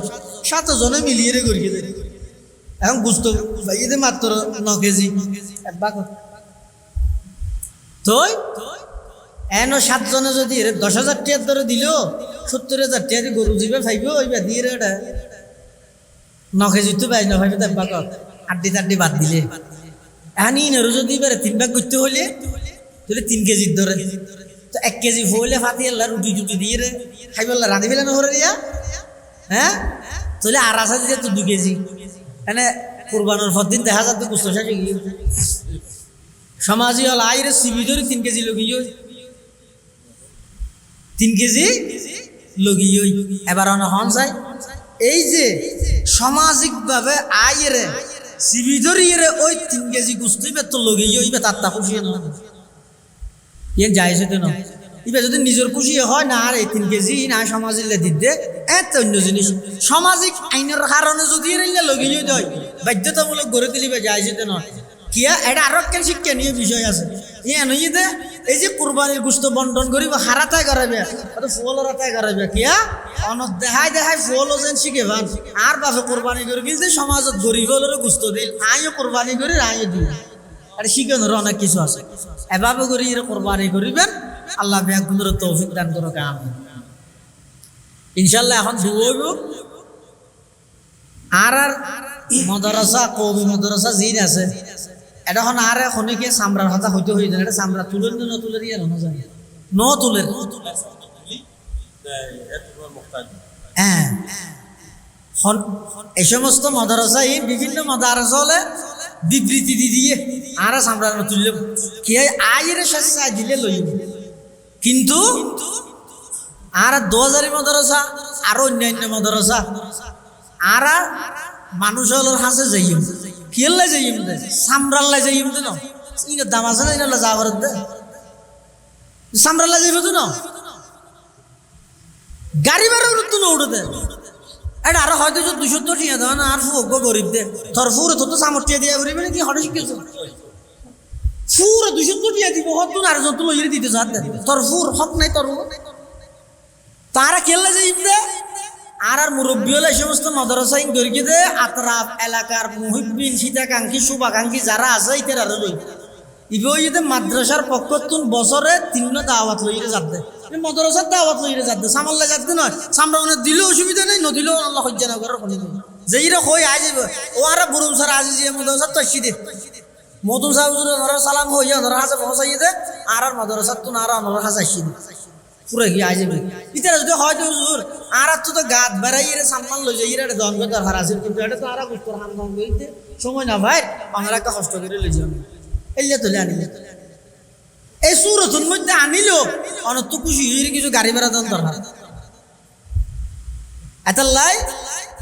7 জনে মিলিয়ে রে করিয়ে দেয়। এখন গুস্ত ভাইয়ে মাত্র 9 কেজি 1 ভাগ তো এন 7 জনে যদি 10,000 টাকা ধরে দিল 70,000 টাকা গরু দিবে ফাইব ওইবা দিয়ে রে 9 কেজি তো পাই না ভাইবে 1 ভাগ আড্ডি টাড্ডি বাদ দিলে এখন ইনেরও যদি এবারে 3 ভাগ করতে হলে তাহলে 3 কেজির ধরে তো 1 কেজি হইলে ফাতি আল্লাহ রুটি টুটি দিয়ে রে খাইব আল্লাহ রাঁধি ফেলে নহরে দিয়া, হ্যাঁ তাহলে আর আসা দিয়ে তো 2 কেজি এনে কুরবানোর পর দিন দেখা যাচ্ছে গুস্ত শেষে গিয়ে সমাজী হল আইরে সিবি ধরে 3 কেজি লগিয়ে 3 কেজি লগিয়ে এবার হন চাই এই যে সামাজিকভাবে আইরে সিবি ধরিয়ে ওই 3 কেজি গুস্তি বে তো লগিয়ে ইবে তার তা খুশি না ইয়ে যাইছে তো না ইবে যদি নিজের খুশি হয় না আর এই 3 কেজি না সমাজে দিতে এত অন্য জিনিস সামাজিক আইনের কারণে যদি এনে লগিয়ে দেয় বাধ্যতামূলক গড়ে দিলিবে যাইছে তো না কিয়া এটা আরো কেন শিক্ষণীয় বিষয় আছে। ইয়ে নই দে এই যে কুরবানির গোশত বন্টন করিব হারাতাই করাবে তো ফুল রাতাই করাবে কিয়া অন দেখাই দেখাই ফুল যেন শিখে ভান আর বাপে কুরবানি করে কিন্তু সমাজত গরিব হলের গোশত দিল আইও কুরবানি করে আইও দিল আর শিখানোর অনেক কিছু আছে। এভাবে করে কুরবানি করিবেন, আল্লাহ ব্যাগুলোর তৌফিক দান করো আমিন ইনশাআল্লাহ। এখন দুইব আর মাদ্রাসা কওমি মাদ্রাসা জিন আছে এটা হন আর খনিকে সামরার কথা হইতে হই এটা সামরা তুলেন না তুলে দিয়ে না জানি ন তুলে হ্যাঁ এই সমস্ত মাদ্রাসা এই বিভিন্ন মাদ্রাসা হলে বিবৃতি দিয়ে আর সামরার তুললে কি আইরে শেষা দিলে লইব, কিন্তু আর 2000 মাদ্রাসা আর অন্যান্য মাদ্রাসা আর মানুষ হলোর হাসে যাইম কেল্লা যাইম দে সামরাল্লা যাইম দে না ইন দাম আছে না ইনাল্লা যা করে দে সামরাল্লা যাইব তো না গাড়ি ভাড়া উঠতো না উঠে দে এটা আর হয়তো 200 টাকা দাও না আর ফুক গরিব দে তোর ফুরে তো সামর্থ্য দিয়া করিবে নাকি হঠাৎ শিখেছ ফুরে 200 টাকা দিব হত আর যত লইরে দিতে চাত দে তোর ফুর হক নাই তোর তারা কেল্লা যাইম দে আর মুরব্বী হলে এই সমস্ত মাদ্রাসা দরিয়ে দে আতরাফ এলাকার মুহিব্বিন শীতাকাঙ্ক্ষী শুভাকাঙ্ক্ষী যারা আছে ইতারা লই ইবে মাদ্রাসার পক্ষতুন বছরে 3 দাওয়াত লইরে যাতে মাদ্রাসার দাওয়াত লইরে যাতে সামাল্লা যাতে নয় সামরা মনে দিলে অসুবিধা নেই নদিলেও আল্লাহ হজ্জা না করার কোনো যেইরা কই আই যাবে ও আর বুরুম স্যার আজি যে মাদ্রাসা তশি দে মতুম সাহেব ধরা সালাম হইয়া ধরা হাসে পৌঁছাই দে আর মাদ্রাসা তুন আর আমার হাসে আসি দে পুরা কি আই যাবে ইতারা যদি হয়তো হুজুর আর তো গাত বেড়াই রে সামান লই যাই রে দন করে দরকার আছে কিন্তু এটা তো আর গুস্তর হাম দাম কইতে সময় না ভাই আমরা একটা কষ্ট করে লই যাই এলে তো আনিলে এই সুরতুর মধ্যে আনিলো অনত খুশি হইরে কিছু গাড়ি ভাড়া দাম দরকার এত লাই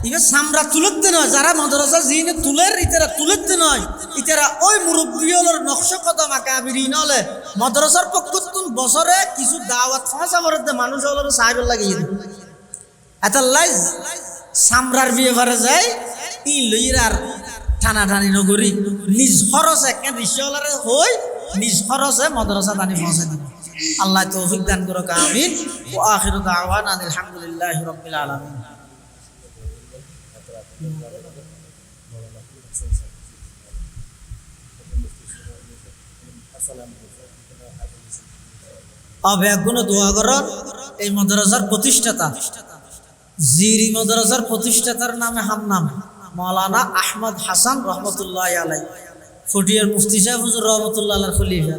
ইবে সামরা তুলতে নয় যারা মাদ্রাসা জিনে তুলের ইতারা তুলতে নয় ইতারা ওই মুরব্বিয়লর নকশা কদম আকাবিরিন হলে মাদ্রাসার পক্ষতুন বছরে কিছু দাওয়াত ফাঁসা করতে মানুষ হলর সাহেব লাগিয়ে দিবে এত লাই সামরার বিয়ে ভরে যায় ই লইরার টানাটানি নগরী নিজ খরচে কেন রিক্সাওয়ালারে হই নিজ খরচে মাদ্রাসা দানি পৌঁছে দিবে। আল্লাহ তৌফিক দান করুক আমিন। ওয়া আখিরু দাওয়ানা আলহামদুলিল্লাহি রাব্বিল আলামিন। অব্যাগুণ দোয়া করন। এই মাদ্রাসার প্রতিষ্ঠাতা জিরি মাদ্রাসার প্রতিষ্ঠাতার নামে হামনাম মৌলানা আহমদ হাসান রহমতুল্লাহ আলাই, ফটিয়ার মুফতি সাহেব হুজুর রহমতুল্লাহ আলার খলিফা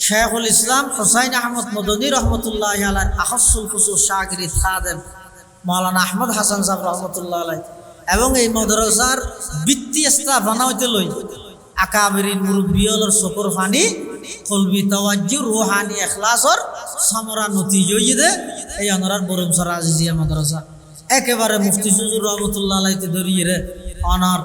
শেখুল ইসলাম হুসাইন আহমদ মদনী রহমতুল্লাহ আলাই, আহসুল খুসুস শাগিরিদ খাদেম মৌলানা আহমদ হাসান সাহেব রহমতুল্লাহ আলাই। এবং এই মাদ্রাসার বৃত্তি স্থাপনা হইতে লই আকাবিরিন মুরব্বিয়লর চকুর ফানি কলবি তাওয়াজ্জু রুহানি এখলাসর সমরা নতিজা হইদে এই অনরার বরমসর আজিজিয়া মাদ্রাসা একেবারে মুফতি হুজুর রহমতুল্লাহ আলাইতে ধরিয়ে রে অনার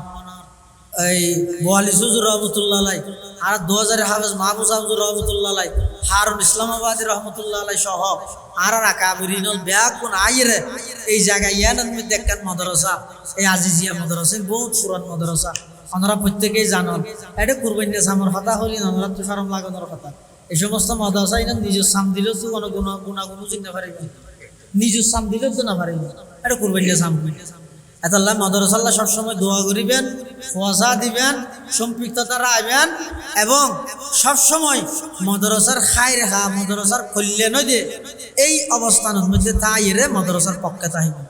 এই বোয়ালি হুজুর রহমতুল্লাহ আলাই আর 2000 হাফেজ মাহফুজ হুজুর রহমতুল্লাহ আলাই, হারুন ইসলামাবাদী রহমতুল্লাহ আলাই সহ আর আকাবিরিনল ব্যাগুন আইরে এই জায়গায় ইয়ানের মধ্যে একটা মাদ্রাসা এই আজিজিয়া মাদ্রাসা বহুত পুরান মাদ্রাসা। ওনারা প্রত্যেকেই জানান এটা কুরবানিয়া সামর কথা হলি ওনারা তো শরম লাগানোর কথা। এই সমস্ত মাদ্রাসা এটা নিজের সাম দিলেও তো কোনো গুণাগুণ চিনতে পারিবে, নিজের সাম দিলেও তো না পারিবে, এটা কুরবানিয়া সাম। এতাল্লাহ মাদ্রাসাল্লাহ সবসময় দোয়া করিবেন, ফোয়াশা দিবেন, সম্পৃক্ততা রাখবেন এবং সবসময় মাদ্রাসার খায়ের মাদ্রাসার কল্যাণ দিয়ে এই অবস্থানের মধ্যে তাইরে মাদ্রাসার পক্ষে তাইবেন।